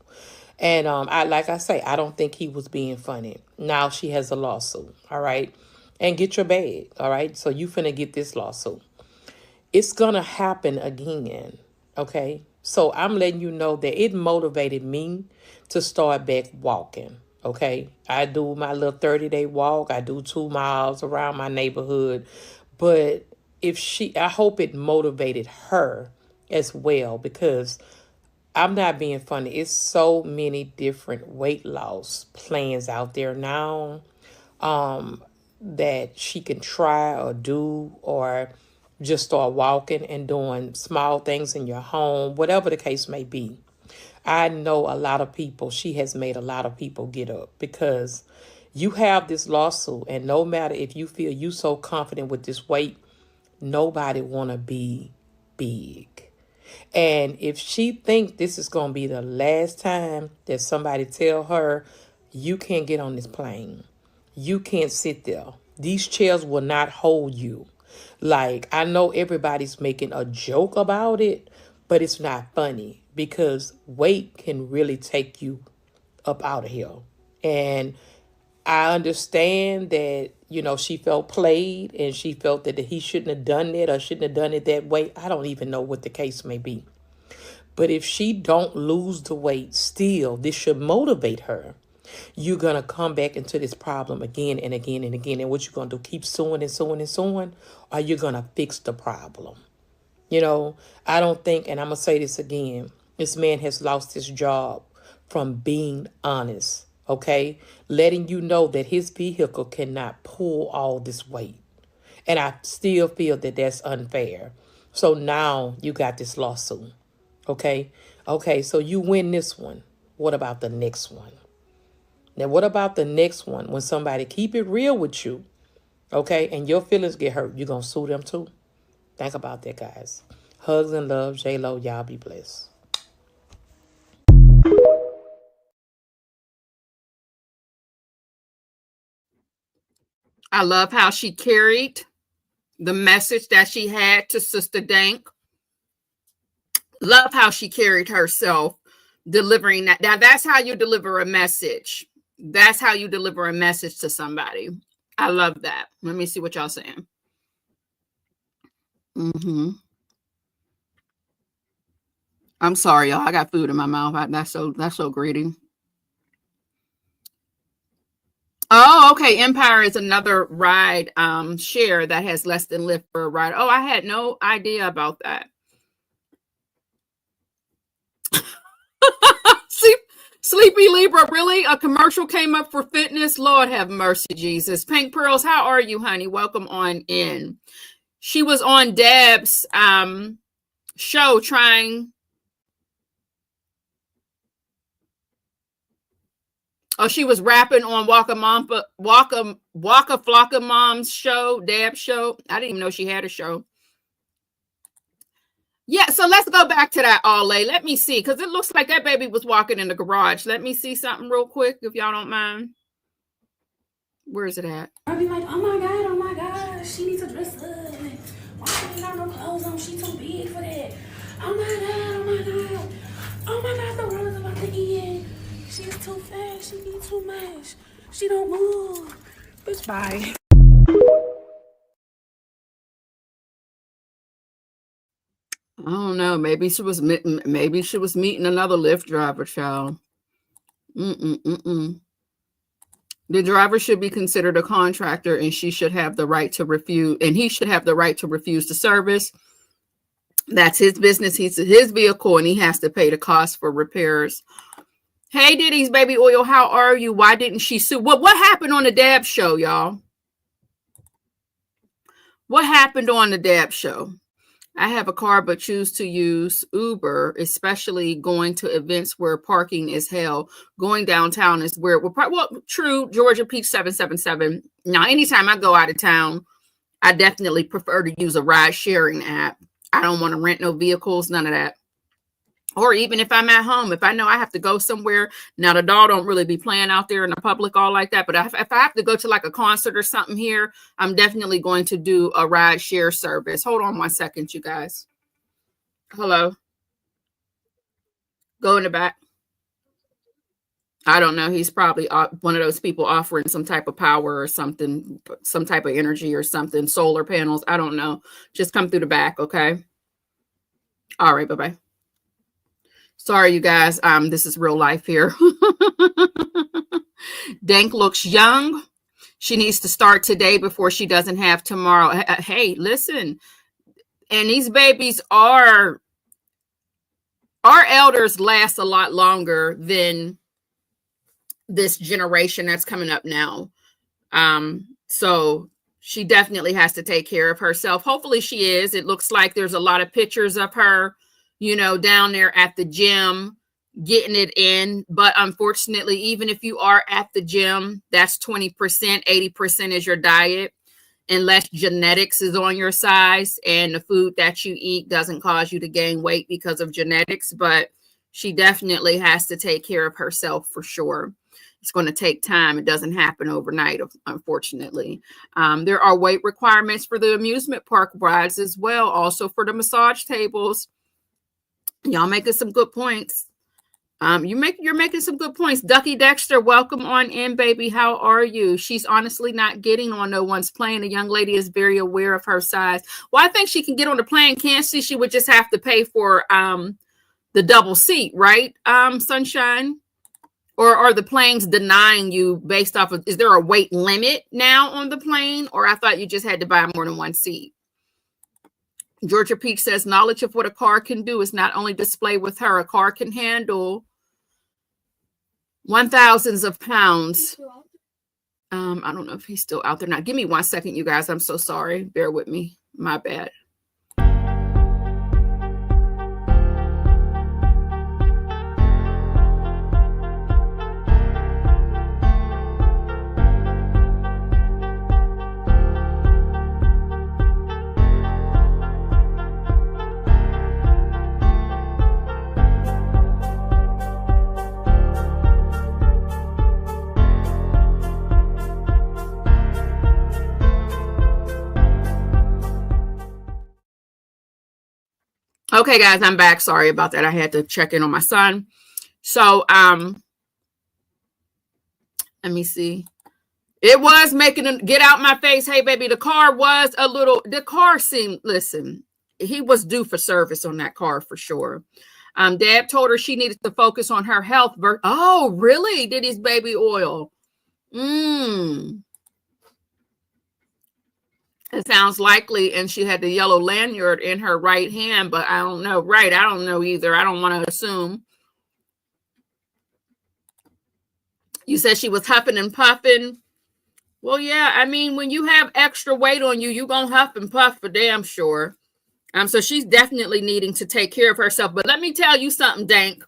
And like I say, I don't think he was being funny. Now she has a lawsuit. All right. And get your bag. All right. So you finna get this lawsuit. It's going to happen again. Okay. So I'm letting you know that it motivated me to start back walking. Okay. I do my little 30-day walk. I do 2 miles around my neighborhood. But I hope it motivated her as well, because I'm not being funny. It's so many different weight loss plans out there now that she can try or do, or just start walking and doing small things in your home, whatever the case may be. I know a lot of people, she has made a lot of people get up, because you have this lawsuit, and no matter if you feel you so confident with this weight, nobody want to be big. And if she think this is going to be the last time that somebody tell her, you can't get on this plane, you can't sit there, these chairs will not hold you. Like, I know everybody's making a joke about it, but it's not funny, because weight can really take you up out of here. And I understand that, she felt played, and she felt that he shouldn't have done that or shouldn't have done it that way. I don't even know what the case may be. But if she don't lose the weight still, this should motivate her. You're going to come back into this problem again and again and again. And what you're going to do, keep suing and suing and suing, or you're going to fix the problem. You know, I don't think, and I'm going to say this again, this man has lost his job from being honest, okay? Letting you know that his vehicle cannot pull all this weight. And I still feel that that's unfair. So now you got this lawsuit, okay? Okay, so you win this one. What about the next one? Now, what about the next one when somebody keep it real with you, okay, and your feelings get hurt? You going to sue them too? Think about that, guys. Hugs and love, J-Lo. Y'all be blessed. I love how she carried the message that she had to Sister Dank. Love how she carried herself delivering that. Now, that's how you deliver a message. That's how you deliver a message to somebody. I love that. Let me see what y'all saying. I'm sorry, y'all. I got food in my mouth. That's so greedy. Oh, okay. Empire is another ride share that has less than Lyft for a ride. Oh, I had no idea about that. Sleepy Libra, really? A commercial came up for fitness? Lord have mercy, Jesus. Pink Pearls, how are you, honey? Welcome on in. She was on Deb's show trying. Oh, she was rapping on Waka Flocka Mom's show, Deb's show. I didn't even know she had a show. Yeah, so let's go back to that Olay. Let me see, because it looks like that baby was walking in the garage. Let me see something real quick, if y'all don't mind. Where is it at? I'd be like, oh my God, she needs to dress up. Why she got no clothes on? She too big for that. Oh my God, the world is about to end. She's too fast, she eats too much. She don't move. Bitch, bye. I don't know. Maybe she was meeting another Lyft driver, child. The driver should be considered a contractor, and she should have the right to refuse, and he should have the right to refuse the service. That's his business. He's his vehicle, and he has to pay the cost for repairs. Hey, Diddy's baby oil, how are you? Why didn't she sue? What happened on the Dab show, y'all? What happened on the Dab show? I have a car but choose to use Uber, especially going to events where parking is hell. Going downtown is where true, Georgia Peach 777. Now, anytime I go out of town, I definitely prefer to use a ride sharing app. I don't want to rent no vehicles, none of that. Or even if I'm at home, if I know I have to go somewhere. Now, the dog don't really be playing out there in the public all like that. But if I have to go to like a concert or something here, I'm definitely going to do a ride share service. Hold on 1 second, you guys. Hello. Go in the back. I don't know. He's probably one of those people offering some type of power or something, some type of energy or something, solar panels. I don't know. Just come through the back, okay? All right, bye-bye. Sorry, you guys. This is real life here. Dank looks young. She needs to start today before she doesn't have tomorrow. Hey, listen. And these babies our elders last a lot longer than this generation that's coming up now. So she definitely has to take care of herself. Hopefully she is. It looks like there's a lot of pictures of her, down there at the gym, getting it in. But unfortunately, even if you are at the gym, that's 20%, 80% is your diet, unless genetics is on your side and the food that you eat doesn't cause you to gain weight because of genetics. But she definitely has to take care of herself for sure. It's going to take time. It doesn't happen overnight, unfortunately. There are weight requirements for the amusement park rides as well. Also for the massage tables. Y'all making some good points. You're making some good points. Ducky Dexter, welcome on in, baby. How are you? She's honestly not getting on no one's plane. The young lady is very aware of her size. Well, I think she can get on the plane, can't she? She would just have to pay for the double seat, right? Sunshine. Or are the planes denying you based off of, is there a weight limit now on the plane? Or I thought you just had to buy more than one seat. Georgia Peach says knowledge of what a car can do is not only displayed with her. A car can handle 1,000s of pounds. I don't know if he's still out there now. Give me 1 second, you guys. I'm so sorry. Bear with me. My bad. Okay, guys, I'm back. Sorry about that. I had to check in on my son. So, let me see. It was making him get out my face. Hey, baby, the car seemed, listen, he was due for service on that car for sure. Dad told her she needed to focus on her health. Oh, really? Did his baby oil? It sounds likely, and she had the yellow lanyard in her right hand, but I don't know. Right, I don't know either. I don't want to assume. You said she was huffing and puffing. Well, yeah, I mean, when you have extra weight on you, you're going to huff and puff for damn sure. So she's definitely needing to take care of herself. But let me tell you something, Dank.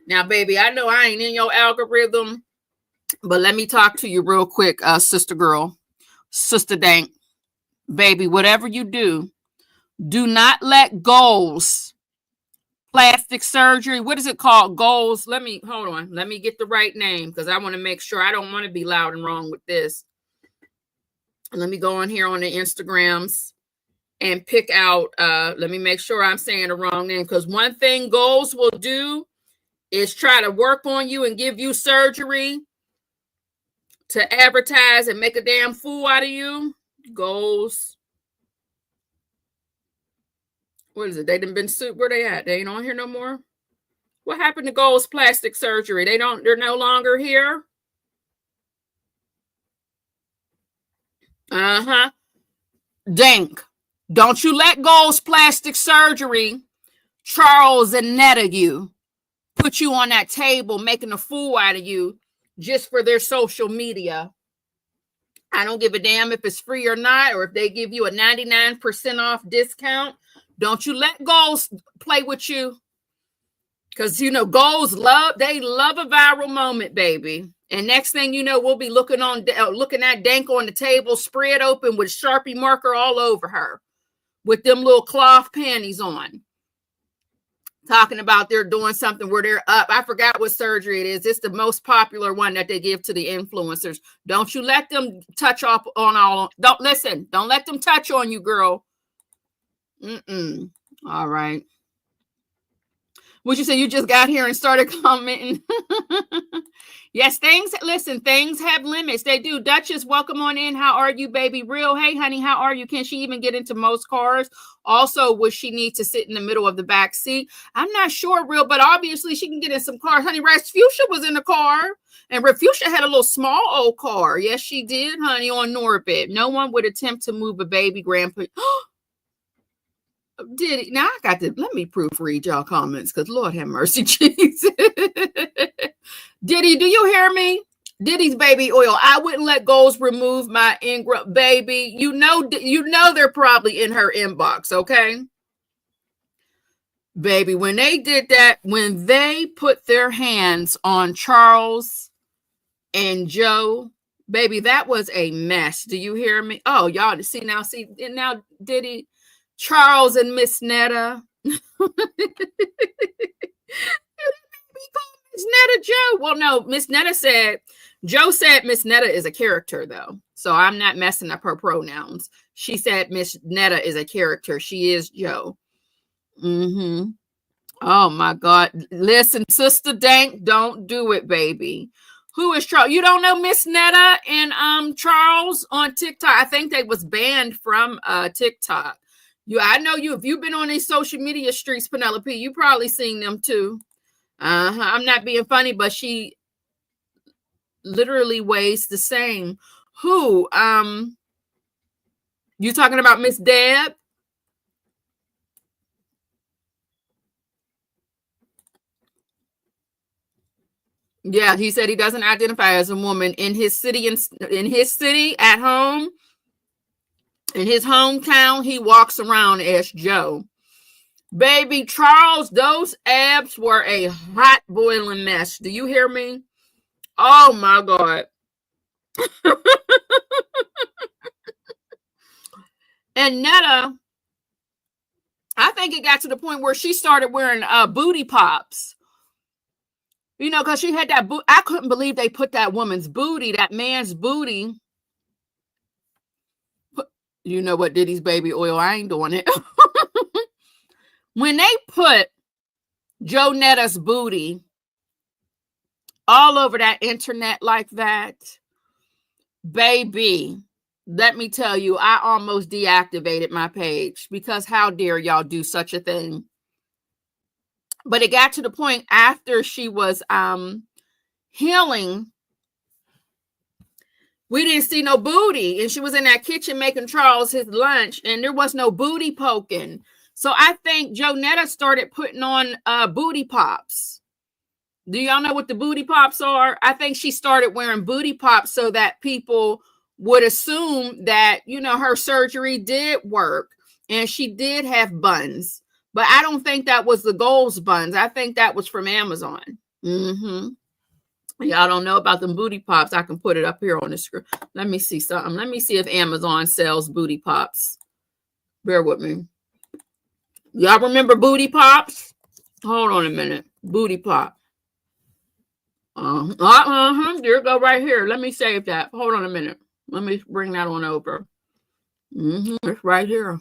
Now, baby, I know I ain't in your algorithm, but let me talk to you real quick, sister girl, sister Dank. Baby, whatever you do, do not let goals, plastic surgery, what is it called? Goals. Hold on. Let me get the right name because I want to make sure. I don't want to be loud and wrong with this. Let me go on here on the Instagrams and pick out, let me make sure I'm saying the wrong name, because one thing goals will do is try to work on you and give you surgery to advertise and make a damn fool out of you. Goals. What is it? They done been sued. Where they at? They ain't on here no more. What happened to Goals Plastic Surgery? They're no longer here. Dank. Don't you let Goals Plastic Surgery, Charles and Netta you, put you on that table making a fool out of you just for their social media. I don't give a damn if it's free or not, or if they give you a 99% off discount. Don't you let Goals play with you. Because, Goals love a viral moment, baby. And next thing you know, we'll be looking at Dank on the table, spread open with Sharpie marker all over her with them little cloth panties on. Talking about they're doing something where they're up. I forgot what surgery it is. It's the most popular one that they give to the influencers. Don't you let them touch off on all. Don't listen. Don't let them touch on you, girl. All right. What you say? You just got here and started commenting. Yes, things have limits. They do. Duchess, welcome on in. How are you, baby? Real, hey, honey, how are you? Can she even get into most cars? Also, would she need to sit in the middle of the back seat? I'm not sure, Real, but obviously she can get in some cars. Honey, Rasfutia was in the car, and Rasfutia had a little small old car. Yes, she did, honey, on Norbit. No one would attempt to move a baby grandpa. Did he? Now I got to let me proofread y'all comments because Lord have mercy, Jesus. Diddy, do you hear me? Diddy's baby oil. I wouldn't let Goals remove my Ingram baby. You know they're probably in her inbox, okay? Baby, when they did that, when they put their hands on Charles and Joe, baby, that was a mess. Do you hear me? Oh, y'all see now Diddy. Charles and Miss Netta. Miss Netta Joe. Well, no, Miss Netta said, Joe said Miss Netta is a character, though. So I'm not messing up her pronouns. She said Miss Netta is a character. She is Joe. Oh, my God. Listen, Sister Dank, don't do it, baby. Who is Charles? You don't know Miss Netta and Charles on TikTok? I think they was banned from TikTok. I know you. If you've been on these social media streets, Penelope, you probably seen them too. I'm not being funny, but she literally weighs the same. Who? You talking about Miss Deb? Yeah, he said he doesn't identify as a woman in his city, at home, in his hometown. He walks around as Joe. Baby Charles, those abs were a hot boiling mess. Do you hear me? Oh my God. And Netta, I think it got to the point where she started wearing booty pops. You know, because she had that I couldn't believe they put that woman's booty, that man's booty. You know what, Diddy's baby oil? I ain't doing it. When they put Joe Netta's booty all over that internet like that, baby, let me tell you, I almost deactivated my page because how dare y'all do such a thing? But it got to the point after she was healing, we didn't see no booty, and she was in that kitchen making Charles his lunch, and there was no booty poking. So I think Joe Netta started putting on booty pops. Do y'all know what the booty pops are? I think she started wearing booty pops so that people would assume that, you know, her surgery did work and she did have buns. But I don't think that was the Gold's buns. I think that was from Amazon. Y'all don't know about them booty pops. I can put it up here on the screen. Let me see something. Let me see if Amazon sells booty pops. Bear with me. Y'all remember booty pops? Hold on a minute. Booty pop. There go right here. Let me save that. Hold on a minute. Let me bring that on over. It's right here.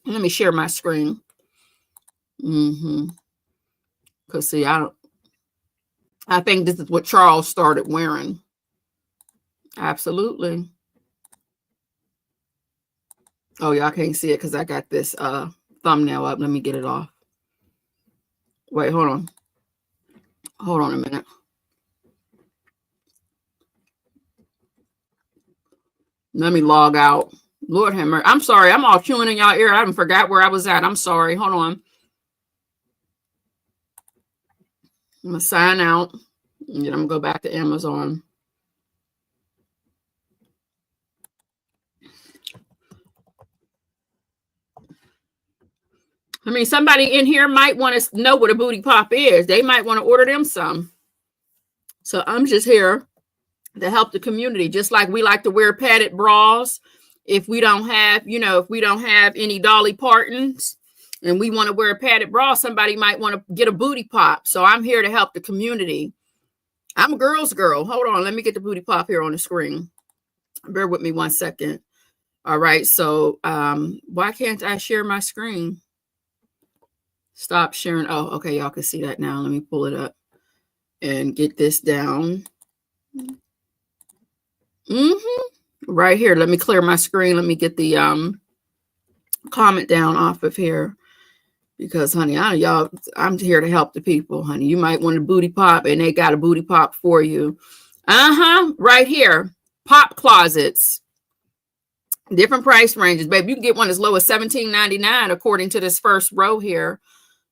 Let me share my screen. Because see, I think this is what Charles started wearing. Absolutely. Oh, y'all can't see it because I got this thumbnail up. Let me get it off. Wait, hold on. Hold on a minute. Let me log out. Lord have mercy. I'm sorry. I'm all chewing in y'all ear. I haven't forgot where I was at. I'm sorry. Hold on. I'm going to sign out. And then I'm going to go back to Amazon. I mean, somebody in here might want to know what a booty pop is. They might want to order them some. So I'm just here to help the community. Just like we like to wear padded bras. If we don't have, you know, if we don't have any Dolly Partons and we want to wear a padded bra, somebody might want to get a booty pop. So I'm here to help the community. I'm a girl's girl. Hold on. Let me get the booty pop here on the screen. Bear with me 1 second. All right. So why can't I share my screen? Stop sharing. Oh, okay. Y'all can see that now. Let me pull it up and get this down. Right here. Let me clear my screen. Let me get the comment down off of here. Because, honey, I'm here to help the people, honey. You might want a booty pop, and they got a booty pop for you. Right here. Pop closets. Different price ranges, baby. You can get one as low as $17.99 according to this first row here.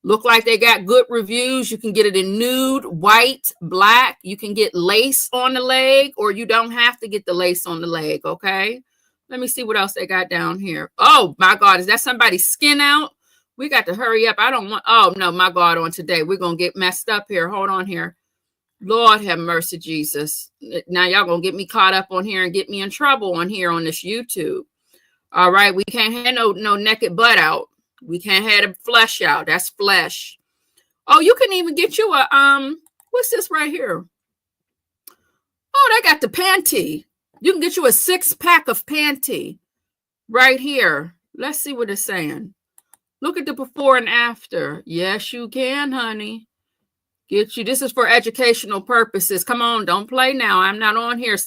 Look like they got good reviews. You can get it in nude, white, black. You can get lace on the leg, or you don't have to get the lace on the leg, okay? Let me see what else they got down here. Oh, my God. Is that somebody's skin out? We got to hurry up. I don't want... Oh, no, my God, on today. We're going to get messed up here. Hold on here. Lord have mercy, Jesus. Now, y'all going to get me caught up on here and get me in trouble on here on this YouTube. All right. We can't have no naked butt out. We can't have the flesh out. That's flesh. Oh, you can even get you a... What's this right here? Oh, they got the panty. You can get you a 6-pack of panty right here. Let's see what it's saying. Look at the before and after. Yes, you can, honey. Get you. This is for educational purposes. Come on, don't play now. I'm not on here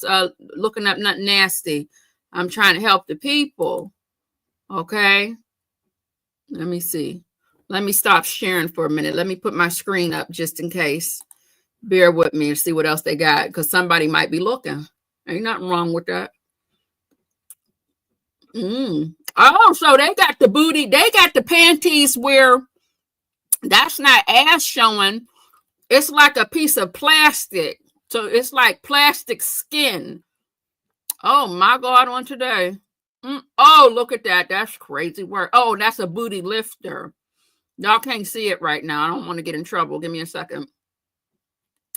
looking up nothing nasty. I'm trying to help the people. Okay. Let me see. Let me stop sharing for a minute. Let me put my screen up just in case. Bear with me and see what else they got, because somebody might be looking. Ain't nothing wrong with that. Oh, so they got the booty. They got the panties where that's not ass showing. It's like a piece of plastic. So it's like plastic skin. Oh my God, on today. Oh, look at that. That's crazy work. Oh, that's a booty lifter. Y'all can't see it right now. I don't want to get in trouble. Give me a second.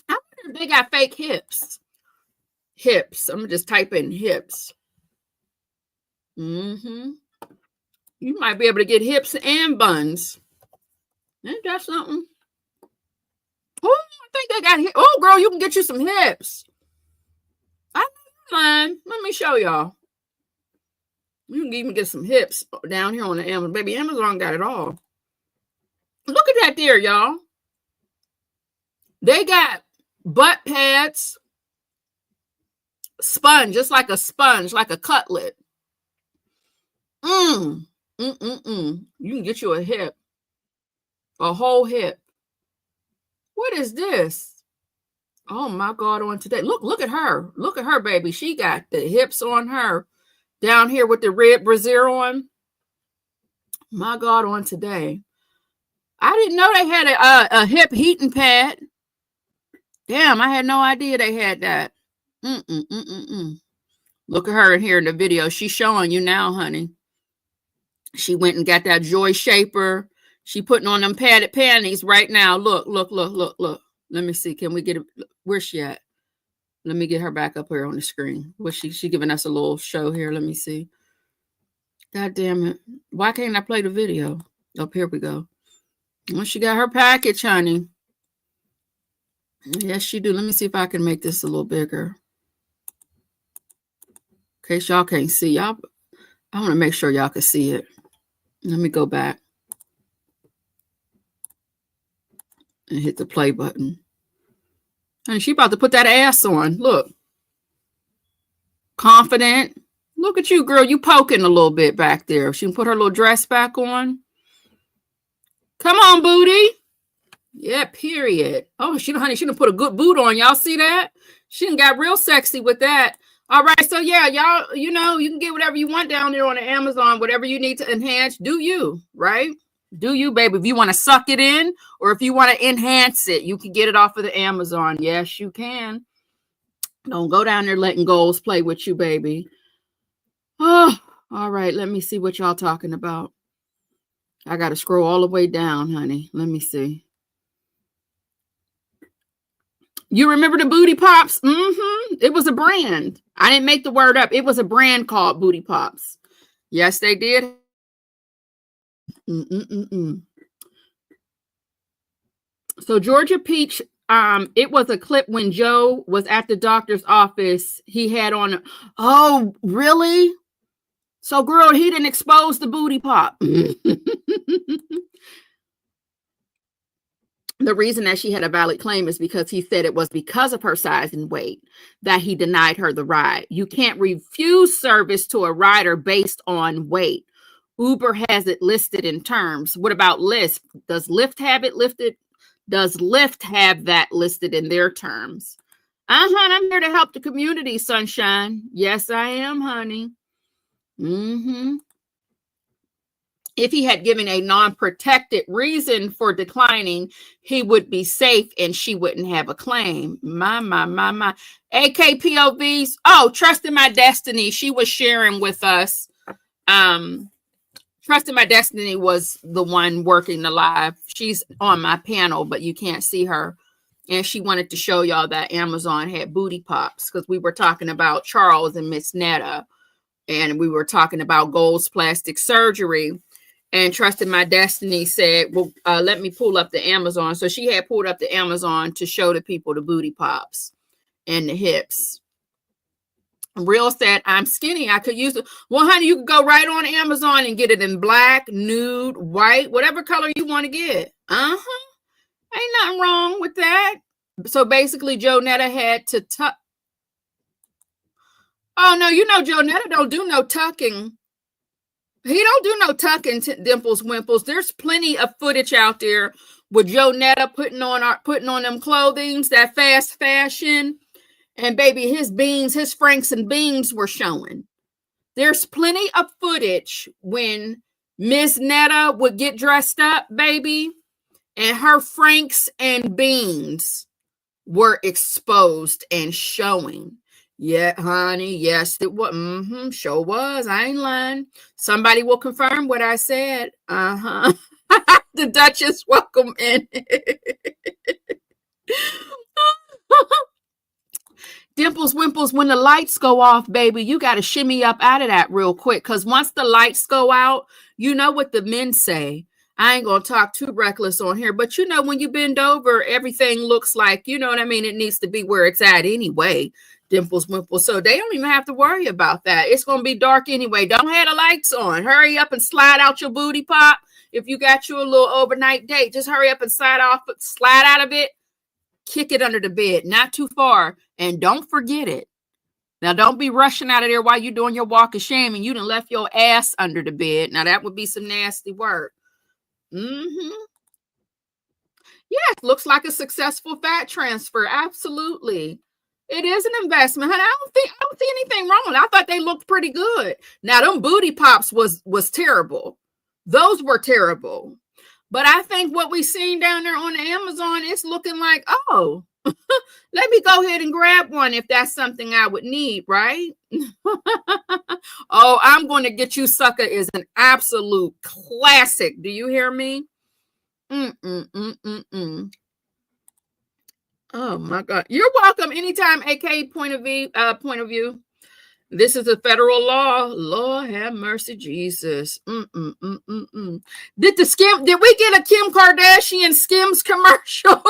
I wonder if they got fake hips. Hips. I'm just type in hips. You might be able to get hips and buns. Ain't that something? Oh, I think they got hips. Oh, girl, you can get you some hips. I know you're lying. Let me show y'all. You can even get some hips down here on the Amazon. Baby, Amazon got it all. Look at that there, y'all. They got butt pads, sponge, just like a sponge, like a cutlet. You can get you a hip, a whole hip. What is this? Oh my God, on today. Look at her. Look at her, baby. She got the hips on her down here with the red brassiere on. My God, on today. I didn't know they had a hip heating pad. Damn, I had no idea they had that. Look at her in here in the video. She's showing you now, honey. She went and got that Joy Shaper. She putting on them padded panties right now. Look. Let me see. Can we get it? Where's she at? Let me get her back up here on the screen. Was she giving us a little show here? Let me see. God damn it. Why can't I play the video? Oh, here we go. Well, she got her package, honey. Yes, she do. Let me see if I can make this a little bigger. In case y'all can't see. Y'all, I want to make sure y'all can see it. Let me go back and hit the play button. And she about to put that ass on. Look. Confident. Look at you, girl. You poking a little bit back there. She can put her little dress back on. Come on, booty. Yeah, period. Oh, honey, she done put a good boot on. Y'all see that? She done got real sexy with that. All right, so yeah, y'all, you know, you can get whatever you want down there on the Amazon, whatever you need to enhance. Do you, right? Do you, baby? If you want to suck it in or if you want to enhance it, you can get it off of the Amazon. Yes, you can. Don't go down there letting goals play with you, baby. Oh, all right. Let me see what y'all talking about. I got to scroll all the way down, honey. Let me see. You remember the Booty Pops? It was a brand. I didn't make the word up. It was a brand called Booty Pops. Yes, they did. So Georgia Peach, it was a clip when Joe was at the doctor's office. He had on. Oh, really? So, girl, he didn't expose the Booty Pop. The reason that she had a valid claim is because he said it was because of her size and weight that he denied her the ride. You can't refuse service to a rider based on weight. Uber has it listed in terms. What about Lyft? Does Lyft have it listed? Does Lyft have that listed in their terms? I'm here to help the community, sunshine. Yes, I am, honey. If he had given a non-protected reason for declining, he would be safe and she wouldn't have a claim. My. AKPOVs. Oh, Trust in My Destiny. She was sharing with us. Trust in My Destiny was the one working the live. She's on my panel, but you can't see her. And she wanted to show y'all that Amazon had Booty Pops because we were talking about Charles and Miss Netta. And we were talking about Gold's plastic surgery. And Trust in My Destiny said, well, let me pull up the Amazon. So she had pulled up the Amazon to show the people the Booty Pops and the hips. Real said, I'm skinny. I could use it. Well, honey, you can go right on Amazon and get it in black, nude, white, whatever color you want to get. Ain't nothing wrong with that. So basically, Joe Netta had to tuck. Oh, no, you know, Joe Netta don't do no tucking. He don't do no tucking, Dimples Wimples. There's plenty of footage out there with Joe Netta putting on them clothings, that fast fashion. And baby, his beans, his Franks and beans were showing. There's plenty of footage when Miss Netta would get dressed up, baby. and her franks and beans were exposed and showing. Yeah, honey. Yes, it was. Sure was. I ain't lying. Somebody will confirm what I said. The Duchess, welcome in. Dimples, Wimples, when the lights go off, baby, you got to shimmy up out of that real quick. Because once the lights go out, you know what the men say. I ain't going to talk too reckless on here. But, you know, when you bend over, everything looks like, you know what I mean? It needs to be where it's at anyway. Dimples, Wimples. So they don't even have to worry about that. It's going to be dark anyway. Don't have the lights on. Hurry up and slide out your booty pop. If you got you a little overnight date, just hurry up and slide out of it. Kick it under the bed, not too far, and don't forget it. Now, don't be rushing out of there while you're doing your walk of shame and you done left your ass under the bed. Now, that would be some nasty work. Yes, looks like a successful fat transfer. Absolutely. It is an investment. Honey, I don't see anything wrong with it. I thought they looked pretty good. Now, them booty pops was terrible. Those were terrible. But I think what we seen down there on Amazon is looking like, oh, let me go ahead and grab one if that's something I would need, right? Oh, I'm going to get you, sucker, is an absolute classic. Do you hear me? Oh my God. You're welcome anytime, AK point of view. This is a federal law. Lord have mercy, Jesus. Did we get a Kim Kardashian Skims commercial?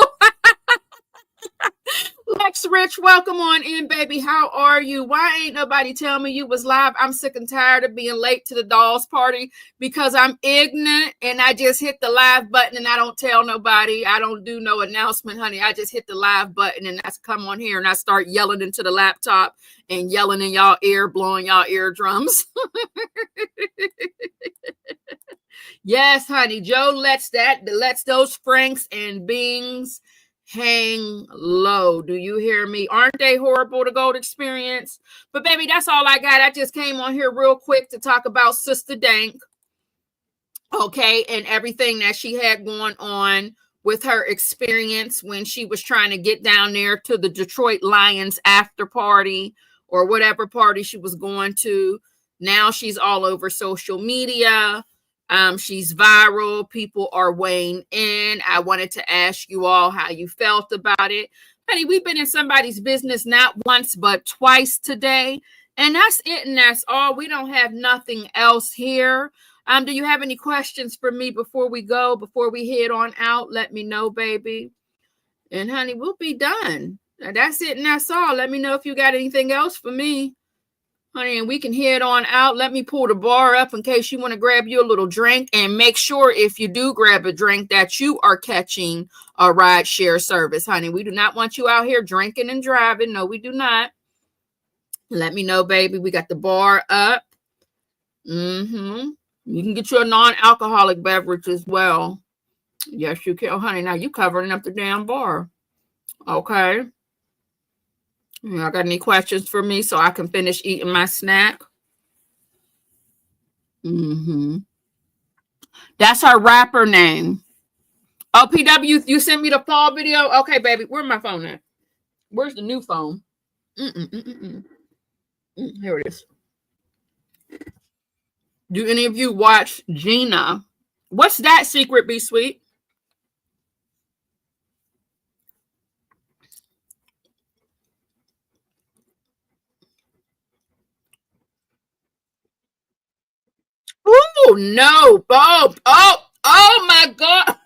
Lex Rich, welcome on in, baby. How are you? Why ain't nobody tell me you was live? I'm sick and tired of being late to the dolls party because I'm ignorant and I just hit the live button and I don't tell nobody. I don't do no announcement, honey. I just hit the live button and that's come on here and I start yelling into the laptop and yelling in y'all ear, blowing y'all eardrums. Yes, honey. Joe lets those franks and beans hang low. Do you hear me? Aren't they horrible, the gold experience? But baby, that's all I got. I just came on here real quick to talk about Sister Dank. Okay, and everything that she had going on with her experience when she was trying to get down there to the Detroit Lions after party or whatever party she was going to. Now she's all over social media. She's viral. People are weighing in. I wanted to ask you all how you felt about it. Honey, we've been in somebody's business not once, but twice today. And that's it. And that's all. We don't have nothing else here. Do you have any questions for me before we go, before we head on out? Let me know, baby. And honey, we'll be done. That's it. And that's all. Let me know if you got anything else for me. Honey, and we can head on out. Let me pull the bar up in case you want to grab you a little drink. And make sure if you do grab a drink that you are catching a ride share service, honey. We do not want you out here drinking and driving. No, we do not. Let me know, baby. We got the bar up. You can get you a non-alcoholic beverage as well. Yes, you can. Oh, honey, now you covering up the damn bar. Okay. Y'all got any questions for me so I can finish eating my snack? That's her rapper name. Oh, PW, you sent me the fall video? Okay, baby. Where's my phone at? Where's the new phone? Here it is. Do any of you watch Gina? What's that secret, Be Sweet? Oh, no, Bob. Oh my God.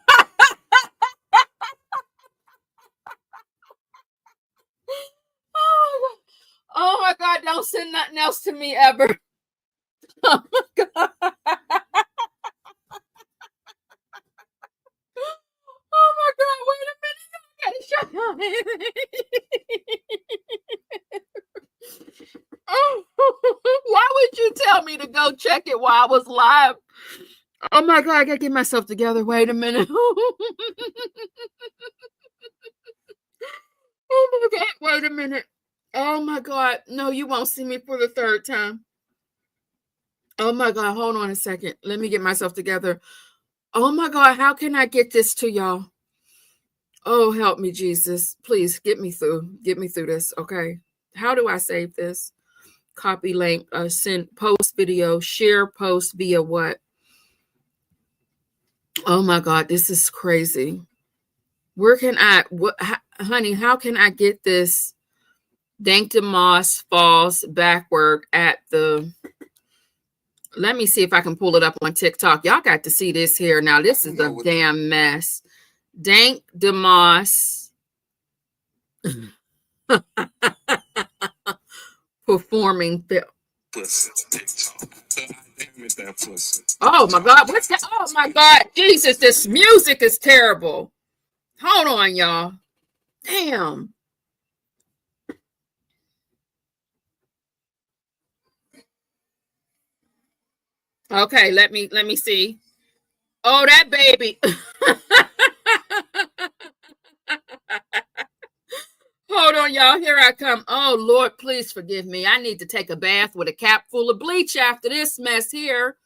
Oh my God. Don't send nothing else to me ever. Oh my God. Oh my God. Wait a minute. I gotta show you. Why would you tell me to go check it while I was live? Oh my God, I gotta get myself together. Wait a minute. Oh my God, wait a minute. Oh my God. No, you won't see me for the third time. Oh my God, hold on a second. Let me get myself together. Oh my God, how can I get this to y'all? Oh, help me, Jesus. Please get me through this. Okay. How do I save this? Copy link, send post video, share post via what? Oh my God, this is crazy. Where can honey, how can I get this Dank DeMoss falls backward at the, let me see if I can pull it up on TikTok. Y'all got to see this here. Now, this is a damn mess. Dank DeMoss performing film. Oh my God, what's that? Oh my God, Jesus, this music is terrible. Hold on, y'all. Damn. Okay, let me see. Oh, that baby. Hold on, y'all. Here I come. Oh, Lord, please forgive me. I need to take a bath with a cap full of bleach after this mess here.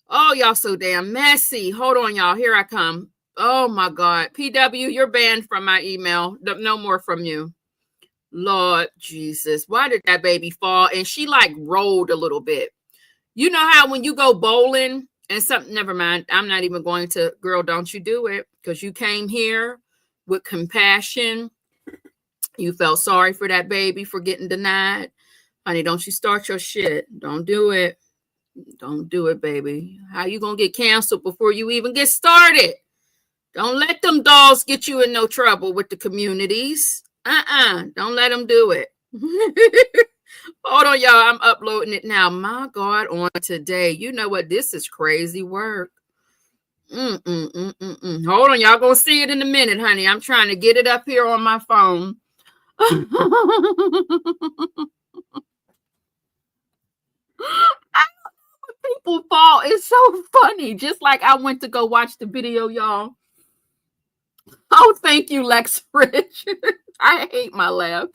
Oh, y'all so damn messy. Hold on, y'all. Here I come. Oh, my God. PW, you're banned from my email. No more from you. Lord Jesus. Why did that baby fall? And she like rolled a little bit. You know how when you go bowling and something, never mind. I'm not even going to, girl, don't you do it. Because you came here with compassion. You felt sorry for that baby for getting denied. Honey, don't you start your shit. Don't do it. Don't do it, baby. How you going to get canceled before you even get started? Don't let them dolls get you in no trouble with the communities. Don't let them do it. Hold on, y'all. I'm uploading it now. My God, on today. You know what? This is crazy work. Hold on, y'all gonna see it in a minute, honey. I'm trying to get it up here on my phone. I don't know when people fall. It's so funny. Just like I went to go watch the video, y'all. Oh, thank you, Lex Rich. I hate my laugh.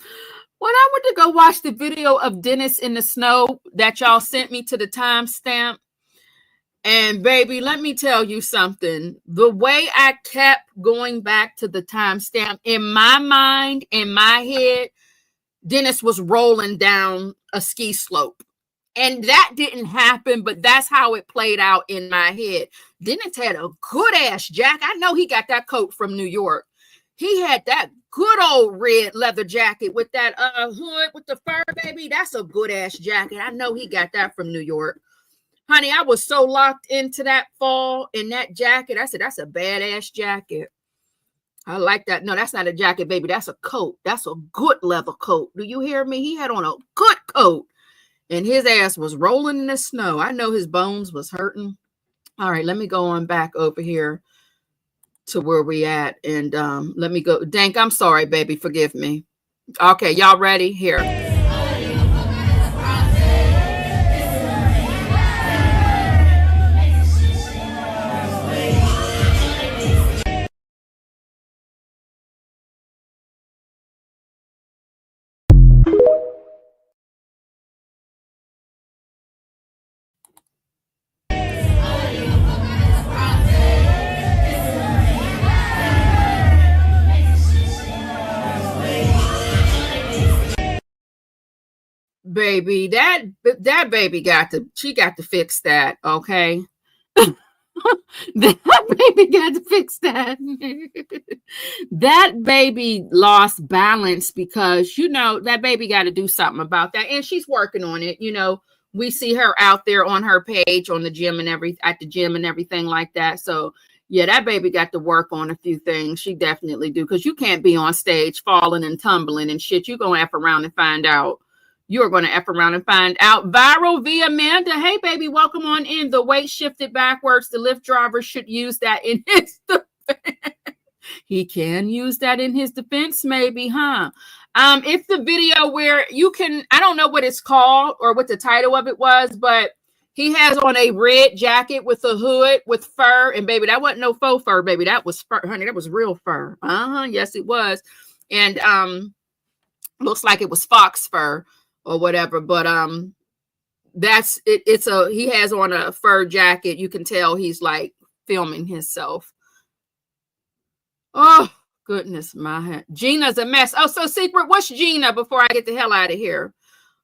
When I went to go watch the video of Dennis in the snow that y'all sent me to the timestamp, and baby, let me tell you something. The way I kept going back to the timestamp, in my mind, in my head, Dennis was rolling down a ski slope. And that didn't happen, but that's how it played out in my head. Dennis had a good ass jacket. I know he got that coat from New York. He had that good old red leather jacket with that hood with the fur, baby. That's a good ass jacket. I know he got that from New York. Honey, I was so locked into that fall in that jacket. I said, that's a badass jacket. I like that. No, that's not a jacket, baby. That's a coat. That's a good leather coat. Do you hear me? He had on a good coat. And his ass was rolling in the snow. I know his bones was hurting. All right, let me go on back over here to where we at. And let me go. Dank, I'm sorry, baby. Forgive me. Okay, y'all ready? Here. Baby, that baby got to fix that, okay? That baby got to fix that. That baby lost balance because, you know, that baby got to do something about that. And she's working on it. You know, we see her out there on her page on the gym and at the gym and everything like that. So yeah, that baby got to work on a few things. She definitely do. Because you can't be on stage falling and tumbling and shit. You're going to F around and find out. You're going to F around and find out. Viral via Amanda. Hey, baby, welcome on in. The weight shifted backwards. The Lyft driver should use that in his defense. He can use that in his defense, maybe, huh? It's the video where you can, I don't know what it's called or what the title of it was, but he has on a red jacket with a hood with fur. And baby, that wasn't no faux fur, baby. That was fur, honey. That was real fur. Yes, it was. And looks like it was fox fur or whatever, but that's it. He has on a fur jacket. You can tell he's like filming himself. Oh, goodness, my Gina's a mess. Oh, so Secret, what's Gina before I get the hell out of here?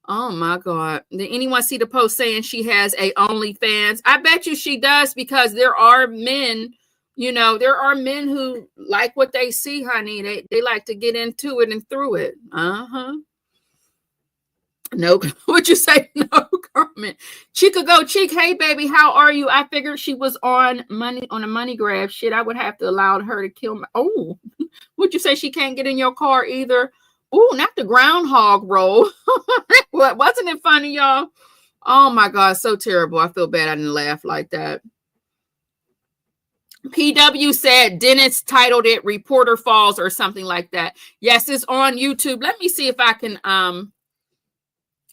Oh my God. Did anyone see the post saying she has a OnlyFans? I bet you she does, because there are men, you know, there are men who like what they see, honey. They like to get into it and through it. Uh-huh. No, what'd you say? No comment. Chica go Cheek. Hey baby, how are you? I figured she was on a money grab. Shit, I would have to allow her to kill me. Oh, would you say she can't get in your car either? Oh, not the groundhog roll. What, wasn't it funny, y'all? Oh my God, so terrible. I feel bad I didn't laugh like that. PW said Dennis titled it Reporter Falls or something like that. Yes, it's on YouTube. Let me see if I can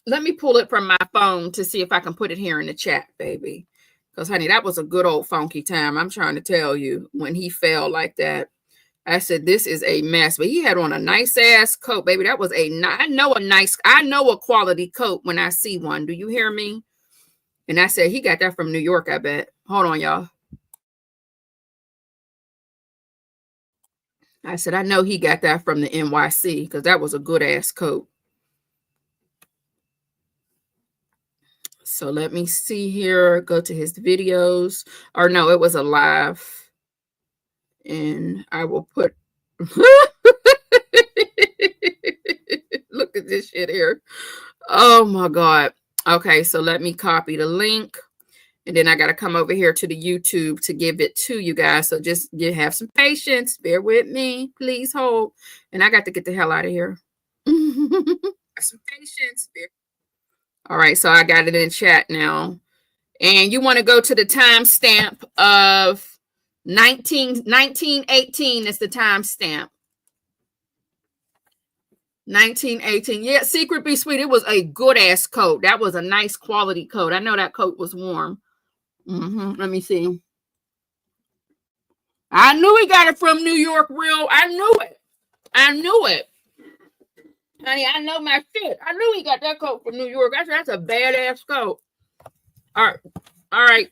let me pull it from my phone to see if I can put it here in the chat, baby. Because, honey, that was a good old funky time. I'm trying to tell you, when he fell like that, I said, this is a mess. But he had on a nice ass coat, baby. That was I know a quality coat when I see one. Do you hear me? And I said, he got that from New York, I bet. Hold on, y'all. I said, I know he got that from the NYC, because that was a good ass coat. So let me see here. Go to his videos. Or no, it was a live. And I will put... Look at this shit here. Oh my God. Okay, so let me copy the link. And then I got to come over here to the YouTube to give it to you guys. So just have some patience. Bear with me. Please hold. And I got to get the hell out of here. Some patience. All right, so I got it in chat now. And you want to go to the timestamp of 1918 is the timestamp. 1918. Yeah, Secret Be Sweet. It was a good ass coat. That was a nice quality coat. I know that coat was warm. Let me see. I knew he got it from New York real. I knew it. I knew it. Honey, I know my shit. I knew he got that coat from New York. That's a badass coat. All right.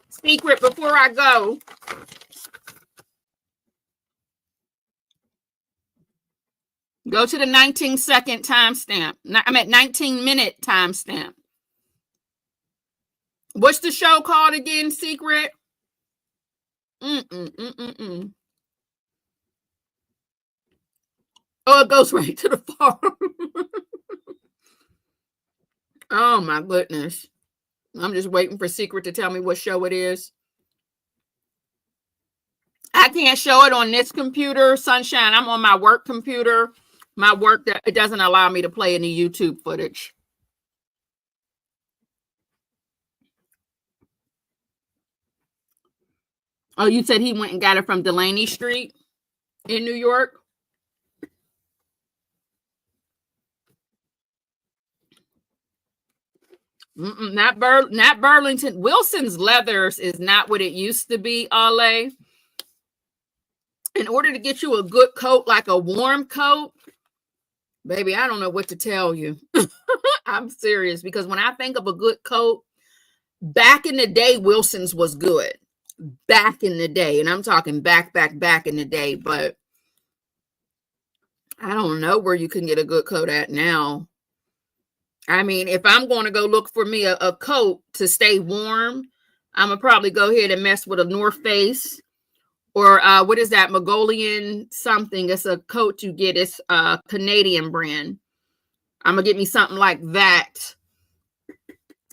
Secret, before I go. Go to the 19-second timestamp. I'm at 19-minute timestamp. What's the show called again, Secret? Oh, it goes right to the farm. Oh, my goodness. I'm just waiting for Secret to tell me what show it is. I can't show it on this computer, Sunshine. I'm on my work computer. My work, it doesn't allow me to play any YouTube footage. Oh, you said he went and got it from Delaney Street in New York? Not Burlington. Wilson's Leathers is not what it used to be, Ale. In order to get you a good coat, like a warm coat, baby, I don't know what to tell you. I'm serious, because when I think of a good coat, back in the day, Wilson's was good. Back in the day, and I'm talking back in the day, but I don't know where you can get a good coat at now. I mean, if I'm going to go look for me a coat to stay warm, I'm going to probably go ahead and mess with a North Face or what is that? Mongolian something. It's a coat you get. It's a Canadian brand. I'm going to get me something like that.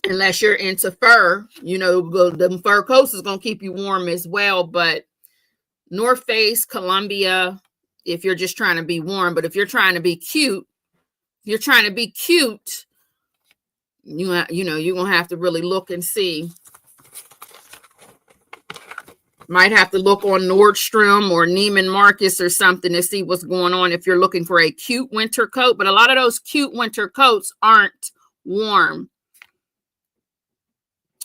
Unless you're into fur, you know, the fur coats is going to keep you warm as well. But North Face, Columbia, if you're just trying to be warm. But if you're trying to be cute, you're going to have to really look and see. Might have to look on Nordstrom or Neiman Marcus or something to see what's going on if you're looking for a cute winter coat. But a lot of those cute winter coats aren't warm.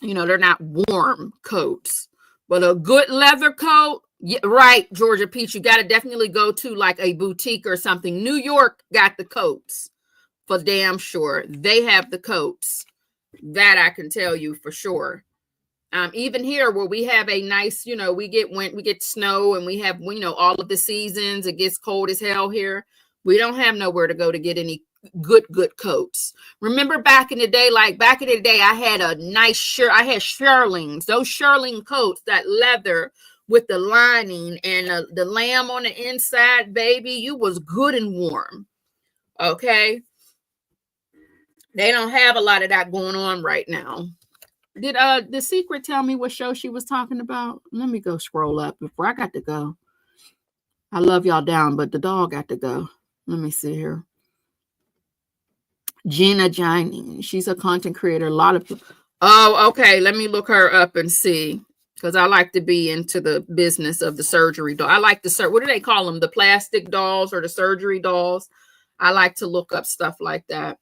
You know, they're not warm coats. But a good leather coat, yeah, right, Georgia Peach, you got to definitely go to like a boutique or something. New York got the coats for damn sure. They have the coats. That I can tell you for sure. Even here where we have a nice, we get snow and we have, all of the seasons. It gets cold as hell here. We don't have nowhere to go to get any good coats. Remember back in the day, I had a nice shirt. I had shearlings, those shearling coats, that leather with the lining and the lamb on the inside, baby. You was good and warm. Okay. They don't have a lot of that going on right now. Did The Secret tell me what show she was talking about? Let me go scroll up before I got to go. I love y'all down, but the dog got to go. Let me see here. Gina Jini. She's a content creator. A lot of people. Oh, okay. Let me look her up and see. Because I like to be into the business of the surgery doll. I like what do they call them? The plastic dolls or the surgery dolls? I like to look up stuff like that.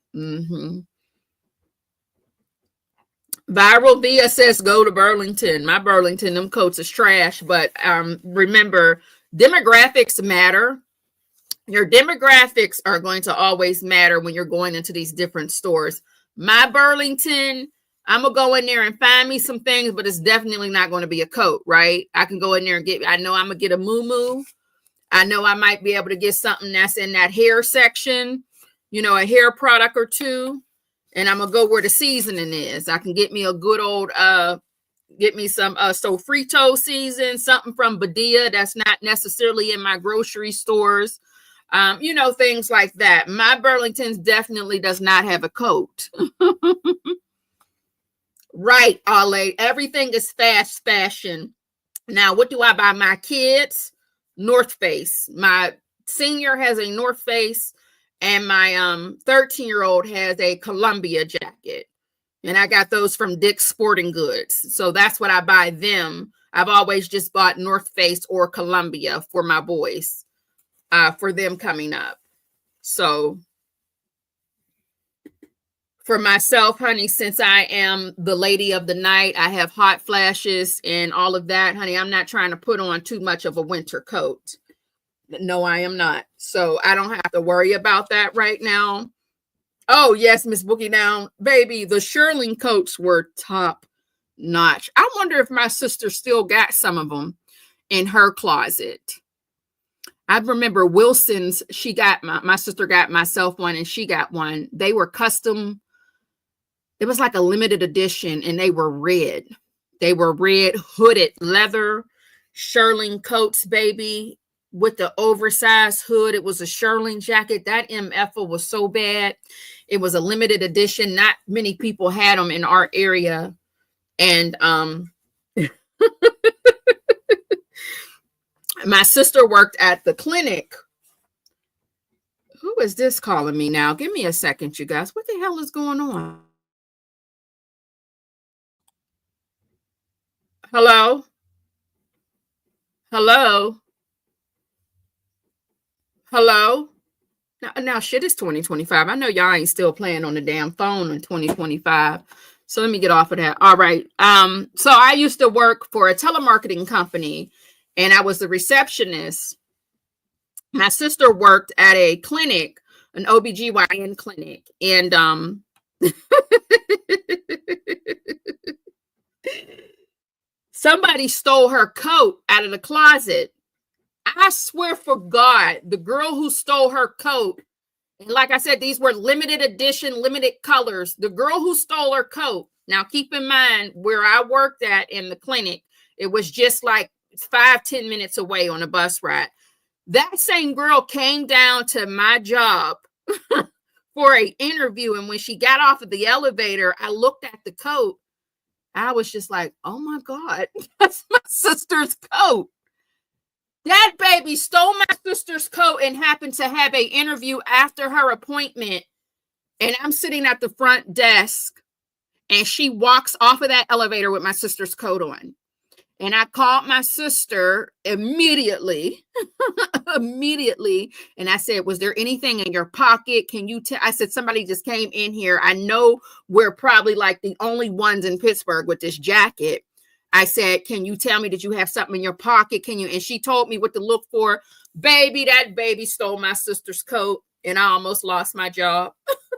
Viral Via says go to Burlington. My Burlington, them coats is trash. But remember, demographics matter. Your demographics are going to always matter when you're going into these different stores. My Burlington, I'm going to go in there and find me some things, but it's definitely not going to be a coat, right? I can go in there and I know I'm going to get a muumuu. I know I might be able to get something that's in that hair section, a hair product or two. And I'm going to go where the seasoning is. I can get me a good old, get me some sofrito season, something from Badia that's not necessarily in my grocery stores. Things like that. My Burlington's definitely does not have a coat. Right, Ale. Everything is fast fashion. Now, what do I buy my kids? North Face. My senior has a North Face, and my 13-year-old has a Columbia jacket. And I got those from Dick's Sporting Goods. So that's what I buy them. I've always just bought North Face or Columbia for my boys, for them coming up. So for myself, honey, since I am the lady of the night, I have hot flashes and all of that, honey. I'm not trying to put on too much of a winter coat. No, I am not. So I don't have to worry about that right now. Oh, yes, Miss Bookie Down. Baby, the shearling coats were top notch. I wonder if my sister still got some of them in her closet. I remember Wilson's, she got my sister got myself one and she got one. They were custom. It was like a limited edition and they were red. They were red hooded leather shearling coats, baby, with the oversized hood. It was a shearling jacket. That MF was so bad. It was a limited edition. Not many people had them in our area. And my sister worked at the clinic. Who is this calling me now? Give me a second, you guys. What the hell is going on? Hello? Hello? Hello? Now shit is 2025. I know y'all ain't still playing on the damn phone in 2025. So let me get off of that. All right. So I used to work for a telemarketing company and I was the receptionist. My sister worked at a clinic, an OBGYN clinic. And somebody stole her coat out of the closet. I swear for God, the girl who stole her coat, and like I said, these were limited edition, limited colors. The girl who stole her coat, now keep in mind where I worked at in the clinic, it was just like 5-10 minutes away on a bus ride. That same girl came down to my job for an interview. And when she got off of the elevator, I looked at the coat. I was just like, oh my God, that's my sister's coat. That baby stole my sister's coat and happened to have an interview after her appointment. And I'm sitting at the front desk and she walks off of that elevator with my sister's coat on. And I called my sister immediately, And I said, was there anything in your pocket? Can you tell? I said, somebody just came in here. I know we're probably like the only ones in Pittsburgh with this jacket. I said, can you tell me, did you have something in your pocket? Can you? And she told me what to look for. Baby, that baby stole my sister's coat and I almost lost my job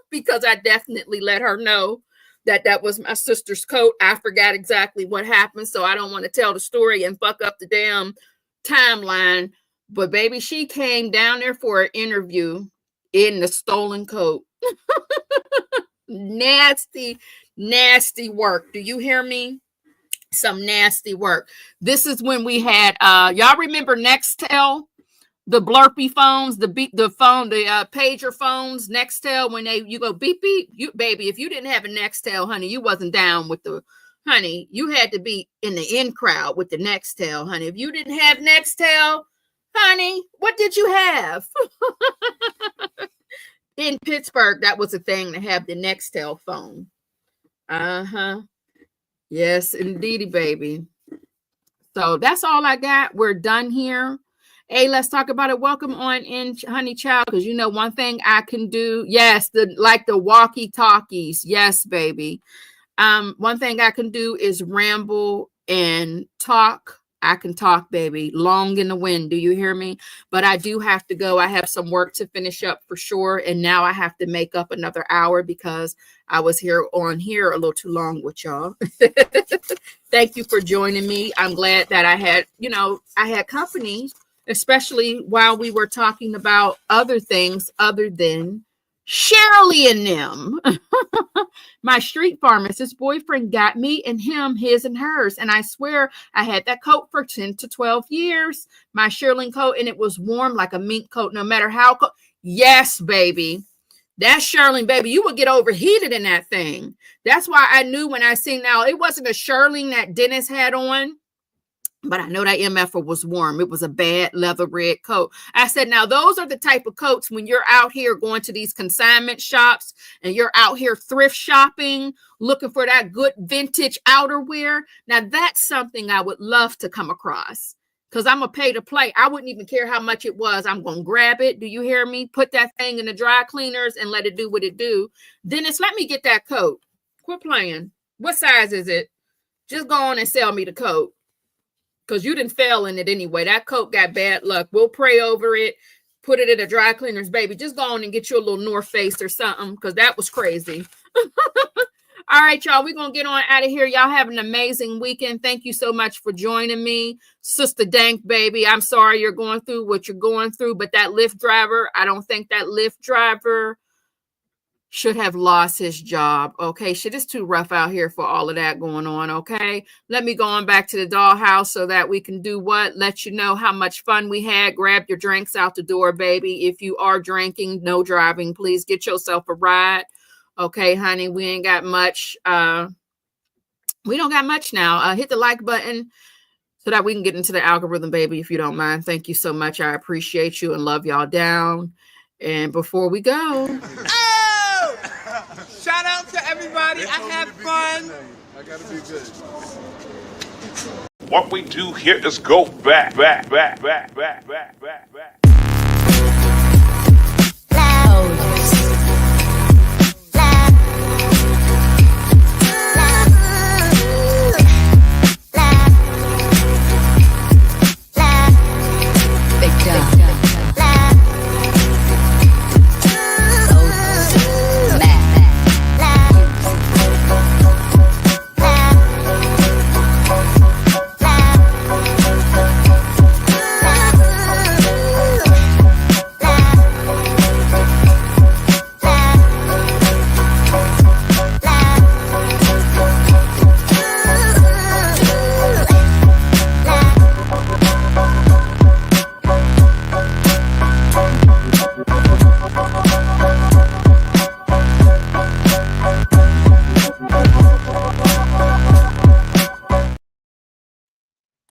because I definitely let her know that was my sister's coat. I forgot exactly what happened, so I don't want to tell the story and fuck up the damn timeline. But baby, she came down there for an interview in the stolen coat. Nasty, nasty work. Do you hear me? Some nasty work. This is when we had y'all remember Nextel, the blurpy phones, the pager phones, Nextel, when you go beep beep, you baby, if you didn't have a Nextel, honey, you wasn't down with the honey, you had to be in the in crowd with the Nextel, honey. If you didn't have Nextel, honey, what did you have? In Pittsburgh, that was a thing to have the Nextel phone. Yes, indeedy, baby. So that's all I got. We're done here. Hey, let's talk about it. Welcome on in, honey child, because you know one thing I can do. Yes, the walkie-talkies. Yes, baby. One thing I can do is ramble and talk. I can talk, baby, long in the wind. Do you hear me? But I do have to go. I have some work to finish up for sure. And now I have to make up another hour because I was on here a little too long with y'all. Thank you for joining me. I'm glad that I had company, especially while we were talking about other things other than Shirley and them. My street pharmacist boyfriend got me and him his and hers, and I swear I had that coat for 10 to 12 years, my Shirley coat, and it was warm like a mink coat no matter how cold. Yes, baby, that Shirley, baby, you would get overheated in that thing. That's why I knew when I seen, now it wasn't a Shirley that Dennis had on, but I know that MFer was warm. It was a bad leather red coat. I said, now those are the type of coats when you're out here going to these consignment shops and you're out here thrift shopping, looking for that good vintage outerwear. Now that's something I would love to come across because I'm going to pay to play. I wouldn't even care how much it was. I'm going to grab it. Do you hear me? Put that thing in the dry cleaners and let it do what it do. Dennis, let me get that coat. Quit playing. What size is it? Just go on and sell me the coat. Because you didn't fail in it anyway. That coat got bad luck. We'll pray over it. Put it in a dry cleaners, baby. Just go on and get you a little North Face or something. Because that was crazy. All right, y'all. We're going to get on out of here. Y'all have an amazing weekend. Thank you so much for joining me. Sister Dank, baby. I'm sorry you're going through what you're going through. But that Lyft driver, I don't think that Lyft driver should have lost his job. Okay, shit is too rough out here for all of that going on. Okay, let me go on back to the dollhouse so that we can do what? Let you know how much fun we had. Grab your drinks out the door, baby. If you are drinking, no driving. Please get yourself a ride. Okay, honey, we ain't got much. We don't got much now. Hit the like button so that we can get into the algorithm, baby, if you don't mind. Thank you so much. I appreciate you and love y'all down. And before we go, shout out to everybody. I had fun. I gotta be good. What we do here is go back. Loud.